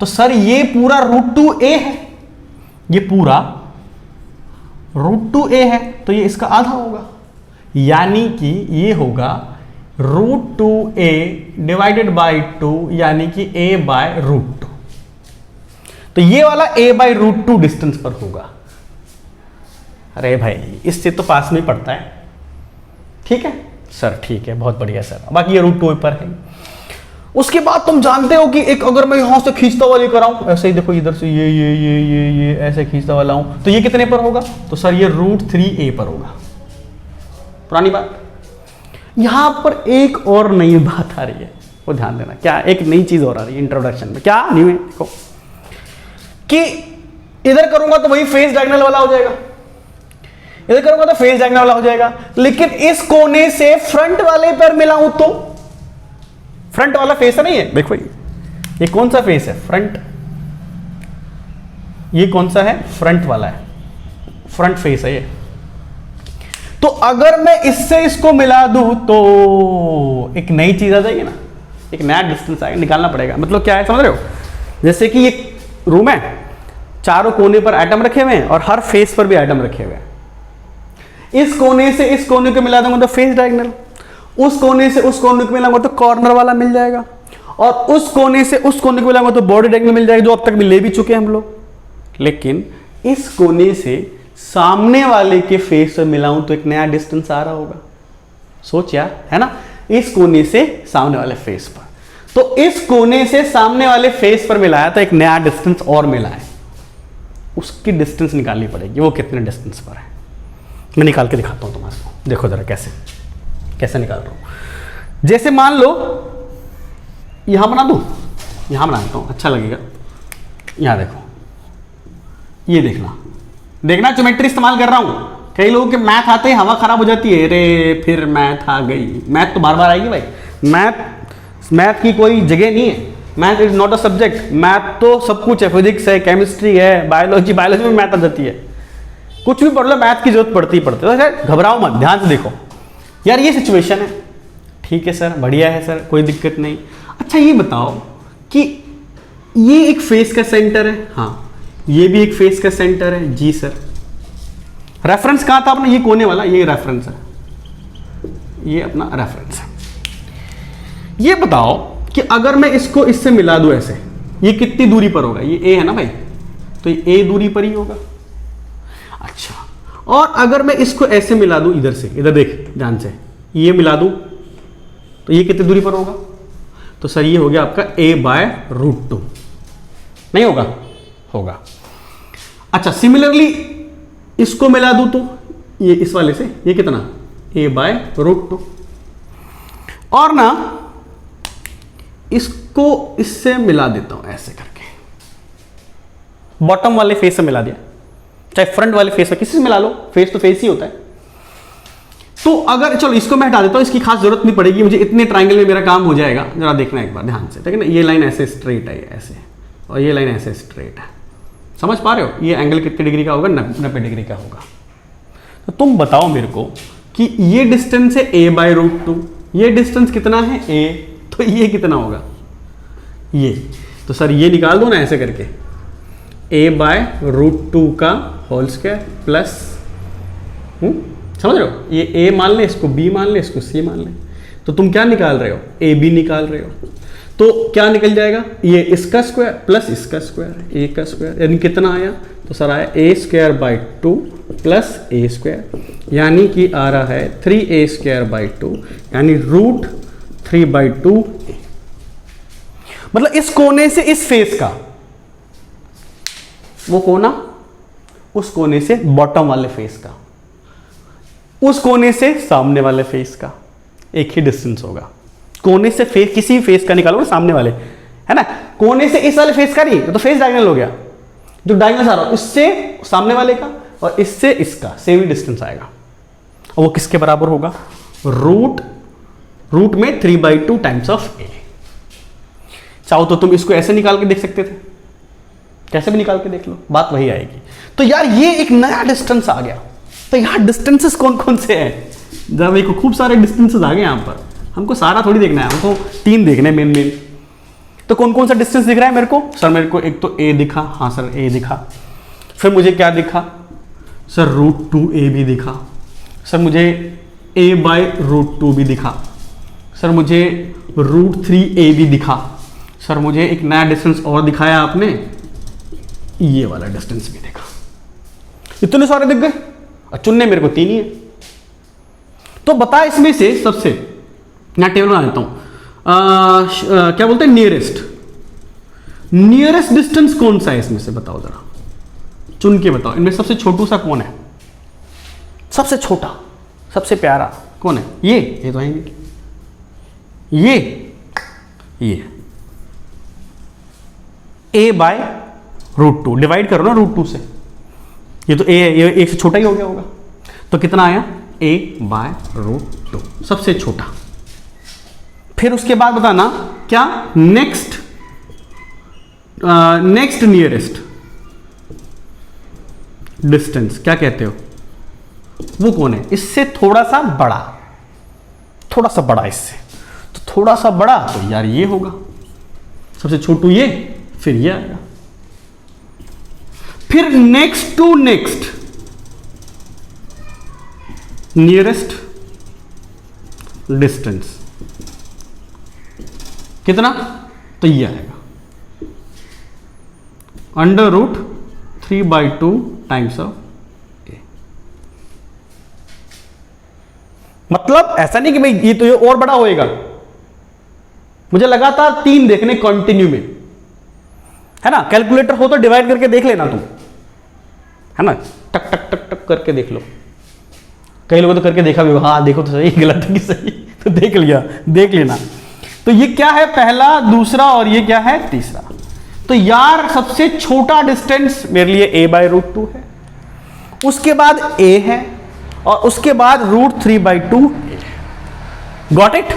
तो सर ये पूरा √2a है, ये पूरा √2a है, तो ये इसका आधा होगा, यानी कि ये होगा √2a डिवाइडेड बाई 2, यानी कि a/√2। तो ये वाला a/√2 डिस्टेंस पर होगा। अरे भाई इससे तो पास में पड़ता है, ठीक है सर, ठीक है, बहुत बढ़िया सर। बाकी ये √2 पर है। उसके बाद तुम जानते हो कि एक अगर मैं यहां से खींचता वाली कराऊं, ऐसे ही देखो इधर से ये ऐसे खींचता वाला हूं, तो ये कितने पर होगा? तो सर ये √3a पर होगा। पुरानी बात। यहां पर एक और नई बात आ रही है, वो ध्यान देना। क्या? एक नई चीज और आ रही है इंट्रोडक्शन में। क्या न्यू है? देखो कि इधर करूंगा तो वही फेस डायगोनल वाला हो जाएगा, इधर करूंगा तो फेस डायगोनल वाला हो जाएगा, लेकिन इस कोने से फ्रंट वाले पर मिलाऊं तो फ्रंट वाला फेस है नहीं है। देखो ये कौन सा फेस है? फ्रंट। ये कौन सा है? फ्रंट वाला है, फ्रंट फेस है ये। तो अगर मैं इससे इसको मिला दूं तो एक नई चीज आ जाएगी ना, एक नया डिस्टेंस आएगा, निकालना पड़ेगा। मतलब क्या है समझ रहे हो? जैसे कि ये रूम है, चारों कोने पर आइटम रखे हुए हैं और हर फेस पर भी आइटम रखे हुए हैं। इस कोने से इस कोने को मिला दूंगा तो फेस डायगोनल, उस कोने से उस कोने को मिलाऊंगा तो कॉर्नर वाला मिल जाएगा, और उस कोने से उस कोने को मिलाऊंगा तो बॉडी डायगोनल मिल जाएगा, जो अब तक ले भी चुके हैं हम लोग। लेकिन इस कोने से सामने वाले के फेस से मिलाऊं तो एक नया डिस्टेंस आ रहा होगा। सोच यार, है ना। इस कोने से सामने वाले फेस पर, तो इस कोने से सामने वाले फेस पर मिलाया तो एक नया डिस्टेंस और मिला है, उसकी डिस्टेंस निकालनी पड़ेगी। वो कितने डिस्टेंस पर है मैं निकाल के दिखाता हूं तुम्हारे को। देखो जरा कैसे निकाल रहा हूं। जैसे मान लो यहां बना दूं, यहां बना देता हूं, अच्छा लगेगा। यहां देखो, ये देखना ज्योमेट्री इस्तेमाल कर रहा हूं। कई लोगों के मैथ आते ही हवा खराब हो जाती है, अरे फिर मैथ आ गई। मैथ तो बार बार आएगी भाई, मैथ की कोई जगह नहीं है। Math is not a subject. Math तो सब कुछ है, फिजिक्स है, केमिस्ट्री है, बायोलॉजी में मैथ आ जाती है। कुछ भी पढ़ लो, मैथ की जरूरत पड़ती है। घबराओ मत, ध्यान से देखो। यार ये सिचुएशन है, ठीक है सर, बढ़िया है सर, कोई दिक्कत नहीं। अच्छा ये बताओ कि ये एक फेस का सेंटर है, हाँ, ये भी एक फेस का सेंटर है, जी सर। रेफरेंस कहां था अपना? ये कोने वाला, ये रेफरेंस है, ये अपना रेफरेंस है। ये बताओ कि अगर मैं इसको इससे मिला दूं ऐसे, ये कितनी दूरी पर होगा? ये ए है ना भाई, तो ये a दूरी पर ही होगा। अच्छा, और अगर मैं इसको ऐसे मिला दूं, इधर से, इधर देख ध्यान से, ये मिला दूं तो ये कितनी दूरी पर होगा? तो सर ये हो गया आपका a/√2। नहीं होगा? होगा। अच्छा, सिमिलरली इसको मिला दूं तो ये इस वाले से, ये कितना? a/√2। और ना इसको इससे मिला देता हूं ऐसे करके, बॉटम वाले फेस से मिला दिया, चाहे फ्रंट वाले फेस से, किसी से मिला लो, फेस तो फेस ही होता है। तो अगर चलो इसको मैं हटा देता हूं, इसकी खास जरूरत नहीं पड़ेगी मुझे, इतने ट्राइंगल में मेरा काम हो जाएगा। जरा देखना एक बार ध्यान से, ठीक है ना? ये लाइन ऐसे स्ट्रेट है ऐसे, और ये लाइन ऐसे स्ट्रेट है, समझ पा रहे हो? ये एंगल कितने डिग्री का होगा? 90 डिग्री का होगा। तो तुम बताओ मेरे को कि ये डिस्टेंस है a/√2, ये डिस्टेंस कितना है a, तो ये कितना होगा? ये तो सर ये निकाल दो ना ऐसे करके, a/√2 का होल स्क्वायर प्लस, समझ रहे हो? ये a मान ले, इसको b मान ले, इसको c मान ले, तो तुम क्या निकाल रहे हो? ab निकाल रहे हो। तो क्या निकल जाएगा? ये इसका स्क्वायर प्लस इसका स्क्वायर, a का स्क्वायर, यानी कितना आया? तो सर आया a² प्लस a², यानी कि आ रहा है 3a²/2, यानी √3/2। मतलब इस कोने से इस फेस का, वो कोना उस कोने से बॉटम वाले फेस का, उस कोने से सामने वाले फेस का एक ही डिस्टेंस होगा। कोने से फेस, किसी फेस का निकालो ना, सामने वाले, है ना? कोने से इस वाले फेस का नहीं, तो फेस डायगोनल हो गया, जो डायगोनल आ रहा है इससे सामने वाले का और इससे इसका सेम ही डिस्टेंस आएगा, और वो किसके बराबर होगा? रूट में 3/2 टाइम्स ऑफ a। चाहो तो तुम इसको ऐसे निकाल के देख सकते थे, कैसे भी निकाल के देख लो, बात वही आएगी। तो यार ये एक नया डिस्टेंस आ गया। तो यहाँ डिस्टेंसेस कौन कौन से हैं? जब देखो खूब सारे डिस्टेंसेस आ गए यहाँ पर, हमको सारा थोड़ी देखना है, हमको 3 देखने हैं मेन। तो कौन कौन सा डिस्टेंस दिख रहा है मेरे को? सर मेरे को एक तो a दिखा, हाँ सर a दिखा, फिर मुझे क्या दिखा? सर √2a भी दिखा, सर मुझे a/√2 भी दिखा, सर मुझे √3a भी दिखा, सर मुझे एक नया डिस्टेंस और दिखाया आपने, ये वाला डिस्टेंस भी देखा। इतने सारे दिख गए, और चुनने मेरे को 3 ही है। तो बता इसमें से सबसे, यहां टेबल बना देता हूं, क्या बोलते हैं? नियरेस्ट डिस्टेंस कौन सा है इसमें से? बताओ जरा, चुन के बताओ। इनमें सबसे छोटू सा कौन है? सबसे छोटा, सबसे प्यारा कौन है? ये तो आएंगे, ये a/√2 डिवाइड करो ना √2 से, ये तो a है, ये एक से छोटा ही हो गया होगा। तो कितना आया? a/√2, सबसे छोटा। फिर उसके बाद बताना क्या? नेक्स्ट नियरेस्ट डिस्टेंस क्या कहते हो? वो कौन है? इससे थोड़ा सा बड़ा इससे, तो थोड़ा सा बड़ा तो यार ये होगा, सबसे छोटू ये, फिर ये आएगा। फिर next to next nearest distance कितना? तो ये आएगा √3/2 टाइम्स ऑफ a। मतलब ऐसा नहीं कि भाई ये तो ये और बड़ा होएगा, मुझे लगातार 3 देखने कंटिन्यू में, है ना? कैलकुलेटर हो तो डिवाइड करके देख लेना तुम, है ना? टक टक टक टक करके देख लो। कई लोगों तो करके देखा भी, हाँ देखो तो सही, गलत है कि सही, तो देख लिया, देख लेना। तो ये क्या है? पहला, दूसरा, और ये क्या है? तीसरा। तो यार सबसे छोटा डिस्टेंस मेरे लिए a/√2 है, उसके बाद a है, और उसके बाद √3/2 गॉट इट?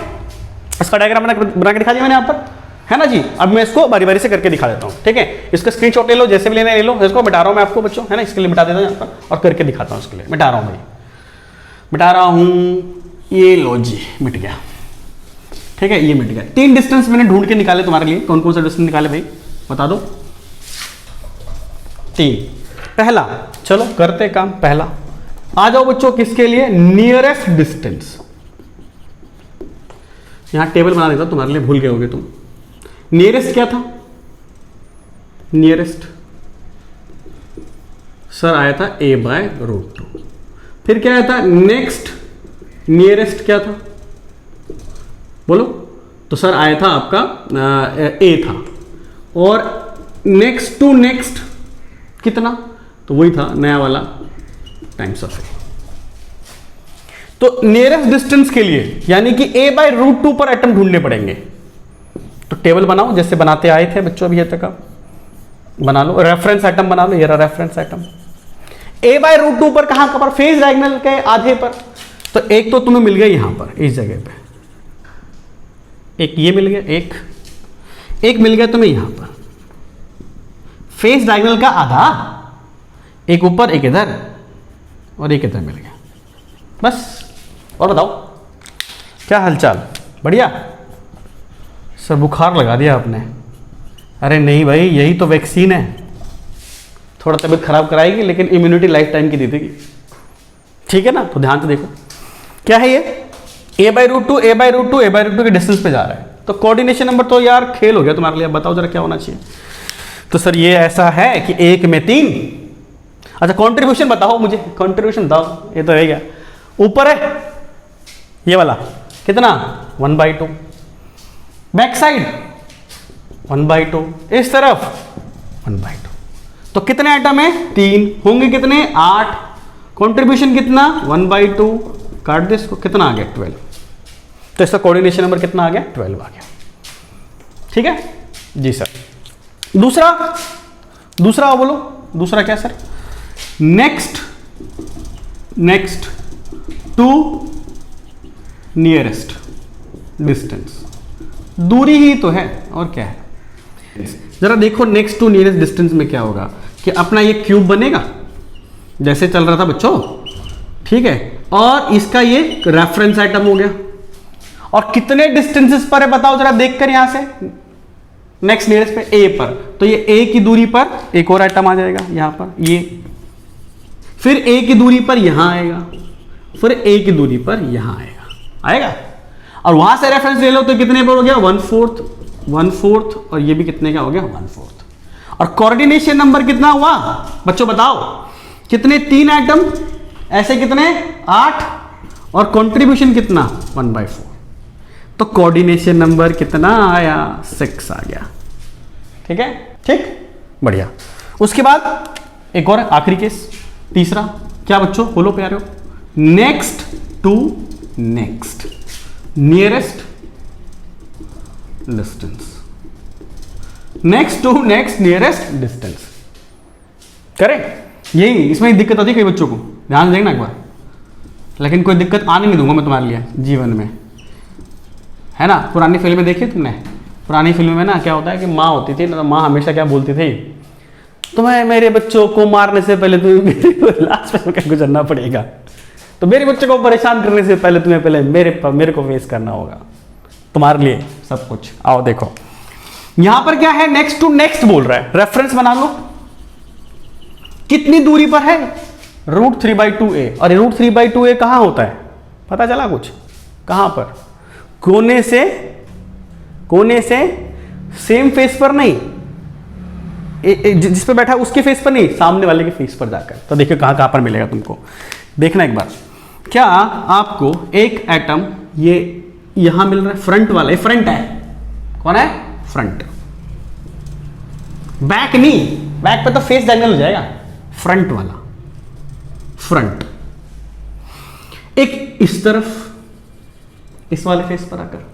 इसका डायग्राम बना के दिखा दिया मैंने यहाँ पर, है ना जी? अब मैं इसको बारी बारी से करके दिखा देता हूँ, ठीक है? इसका स्क्रीनशॉट ले लो, जैसे भी लेना ले लो। इसको मिटा रहा हूँ मैं आपको बच्चों, है ना? इसके लिए मिटा देता हूँ यहाँ पर और करके दिखाता हूँ। इसके लिए मिटा रहा हूँ भाई, मिटा रहा हूँ, ये लो जी, मिट गया, ठीक है? ये मिट गया। 3 डिस्टेंस मैंने ढूंढ के निकाले तुम्हारे लिए। कौन कौन सा डिस्टेंस निकाले भाई, बता दो? 3। पहला, चलो करते काम। पहला आ जाओ बच्चों, किसके लिए? Nearest distance. यहां टेबल बना देता तुम्हारे लिए, भूल गए होगे तुम। नियरेस्ट क्या था? नियरेस्ट सर आया था a/√2। फिर क्या आया था? नेक्स्ट नियरेस्ट क्या था बोलो? तो सर आया था आपका a था, और नेक्स्ट टू नेक्स्ट कितना? तो वही था नया वाला टाइम्स ऑफ a। तो नियरेस्ट डिस्टेंस के लिए यानी कि a/√2 पर एटम ढूंढने पड़ेंगे। तो टेबल बनाओ जैसे बनाते आए थे बच्चों अभी तक, आप बना लो, रेफरेंस एटम बना लो, ये रहा रेफरेंस एटम। a/√2 पर कहां पर? फेज डायगोनल के आधे पर। तो एक तो तुम्हें मिल गया यहां पर इस जगह पे, एक ये मिल गया, एक मिल गया तुम्हें यहां पर, फेज डायगोनल का आधा, एक ऊपर एक इधर और एक इधर मिल गया, बस। और बताओ क्या हालचाल? बढ़िया? सर बुखार लगा दिया आपने। अरे नहीं भाई, यही तो वैक्सीन है, थोड़ा तबीयत खराब कराएगी लेकिन इम्यूनिटी लाइफ टाइम की दे देगी, ठीक है ना? तो ध्यान से देखो क्या है ये, a/√2 a/√2 a/√2 के डिस्टेंस पे जा रहा है। तो कोऑर्डिनेशन नंबर तो यार खेल हो गया तुम्हारे लिए। बताओ जरा क्या होना चाहिए? तो सर ये ऐसा है कि 1 में 3। अच्छा कंट्रीब्यूशन बताओ मुझे, कंट्रीब्यूशन बताओ। ये तो है क्या, ऊपर है ये वाला कितना? 1/2। बैक साइड 1/2, इस तरफ 1/2। तो कितने आइटम है? 3 होंगे, कितने? 8। कंट्रीब्यूशन कितना? 1/2। काट दे इसको, कितना आ गया? 12। तो इसका कोऑर्डिनेशन नंबर कितना आ गया? 12 आ गया, ठीक है जी सर। दूसरा बोलो, दूसरा क्या sir? Next to nearest distance, दूरी ही तो है और क्या है। जरा देखो नेक्स्ट टू नियरेस्ट डिस्टेंस में क्या होगा कि अपना ये क्यूब बनेगा जैसे चल रहा था बच्चों, ठीक है, और इसका ये रेफरेंस आइटम हो गया। और कितने डिस्टेंसेस पर है बताओ जरा देखकर, यहां से नेक्स्ट नियरेस्ट पे ए पर, तो ये ए की दूरी पर एक और आइटम आ जाएगा यहां पर, ये फिर ए की दूरी पर यहां आएगा, फिर ए की दूरी पर यहां आएगा, और वहां से रेफरेंस ले लो तो कितने पर हो गया? 1/4, और ये भी कितने का हो गया? 1/4। और कोऑर्डिनेशन नंबर कितना हुआ बच्चों बताओ? कितने? 3 आइटम, ऐसे कितने? 8, और कंट्रीब्यूशन कितना? 1/4। तो कोऑर्डिनेशन नंबर कितना आया? 6 आ गया, ठीक है, ठीक, बढ़िया। उसके बाद एक और आखिरी केस, तीसरा क्या बच्चों बोलो प्यारे? Next to next nearest distance, next to next nearest distance करें। यही इसमें दिक्कत आती है कई बच्चों को, ध्यान देना एक बार, लेकिन कोई दिक्कत आने नहीं दूंगा मैं तुम्हारे लिए जीवन में, है ना। पुरानी फिल्में देखी तुमने? पुरानी फिल्म में ना क्या होता है कि माँ होती थी ना, तो माँ हमेशा क्या बोलती थी? तुम्हें मेरे बच्चों को मारने से पहले तुम्हें मेरे लास्ट में क्या गुजरना पड़ेगा, तो मेरे बच्चों को परेशान करने से पहले तुम्हें पहले मेरे को फेस करना होगा, तुम्हारे लिए सब कुछ। आओ देखो यहां पर क्या है, नेक्स्ट टू नेक्स्ट बोल रहा है, रेफरेंस बना लो। कितनी दूरी पर है? √3/2a। और √3/2a कहां होता है पता चला कुछ? कहां पर? कोने से सेम फेस पर नहीं, जिस पे बैठा उसके फेस पर नहीं, सामने वाले के फेस पर जाकर। तो देखिए कहां पर मिलेगा तुमको, देखना एक बार। क्या आपको एक एटम ये यहां मिल रहा है? फ्रंट वाला, ये फ्रंट है, कौन है? फ्रंट। बैक नहीं, बैक पे तो फेस डायगोनल हो जाएगा, फ्रंट वाला, फ्रंट। एक इस तरफ, इस वाले फेस पर आकर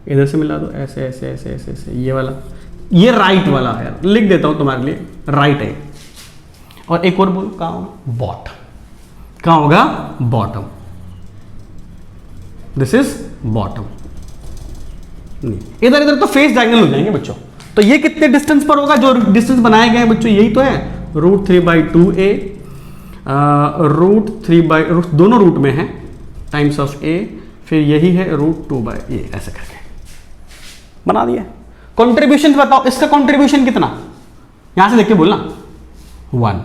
इधर से मिला दो, ऐसे ऐसे ऐसे ऐसे ऐसे, ये वाला, ये राइट वाला है, लिख देता हूं तुम्हारे लिए, राइट है। और एक और बोलो, कहां होगा? बॉटम। कहां होगा? बॉटम। This is bottom. इधर इधर तो फेस डायगोनल हो जाएंगे बच्चों। तो ये कितने डिस्टेंस पर होगा? जो डिस्टेंस बनाए गए हैं बच्चों यही तो है, √3/2a, दोनों रूट में है, टाइम्स ऑफ a, फिर यही है √2/a, ऐसे करके बना दिया। कंट्रीब्यूशन बताओ, इसका कंट्रीब्यूशन कितना? यहां से देख के बोलना, 1।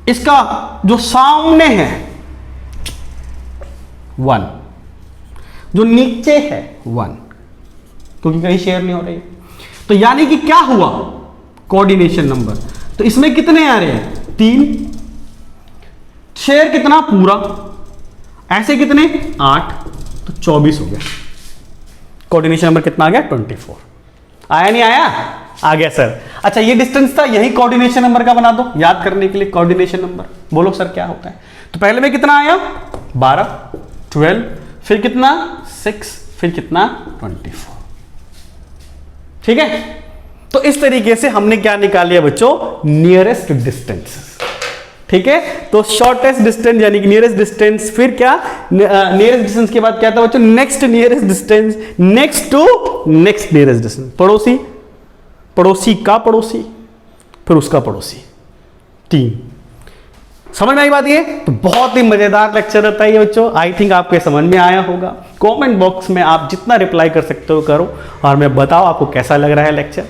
इसका जो सामने है 1, जो नीचे है 1, क्योंकि कहीं शेयर नहीं हो रही। तो यानी कि क्या हुआ? Coordination number. तो इसमें कितने आ रहे हैं? 3। शेयर कितना पूरा, ऐसे कितने 8, तो 24 हो गया। कोऑर्डिनेशन नंबर कितना आ गया? 24। आया नहीं आया? आ गया सर। अच्छा ये डिस्टेंस था, यही कोऑर्डिनेशन नंबर का बना दो याद करने के लिए। कोऑर्डिनेशन नंबर बोलो सर क्या होता है? तो पहले में कितना आया? 12, 12, फिर कितना 6, फिर कितना 24। ठीक है, तो इस तरीके से हमने क्या निकाल लिया बच्चों? Nearest distance. ठीक है, तो शॉर्टेस्ट डिस्टेंस यानी कि नियरेस्ट डिस्टेंस, फिर क्या नियरेस्ट डिस्टेंस के बाद क्या था बच्चों? Next nearest distance, next to next nearest distance, पड़ोसी, पड़ोसी का पड़ोसी, फिर उसका पड़ोसी, 3। समझ में आई बात? ये तो बहुत ही मजेदार लेक्चर रहता है ये बच्चों। आई थिंक आपके समझ में आया होगा। कमेंट बॉक्स में आप जितना रिप्लाई कर सकते हो करो, और मैं बताओ आपको कैसा लग रहा है लेक्चर,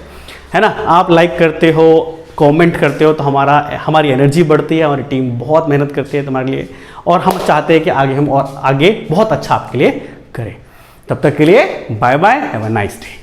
है ना। आप लाइक करते हो, कमेंट करते हो तो हमारी एनर्जी बढ़ती है, हमारी टीम बहुत मेहनत करती है तुम्हारे लिए, और हम चाहते हैं कि आगे हम और आगे बहुत अच्छा आपके लिए करें। तब तक के लिए bye bye, have a nice day.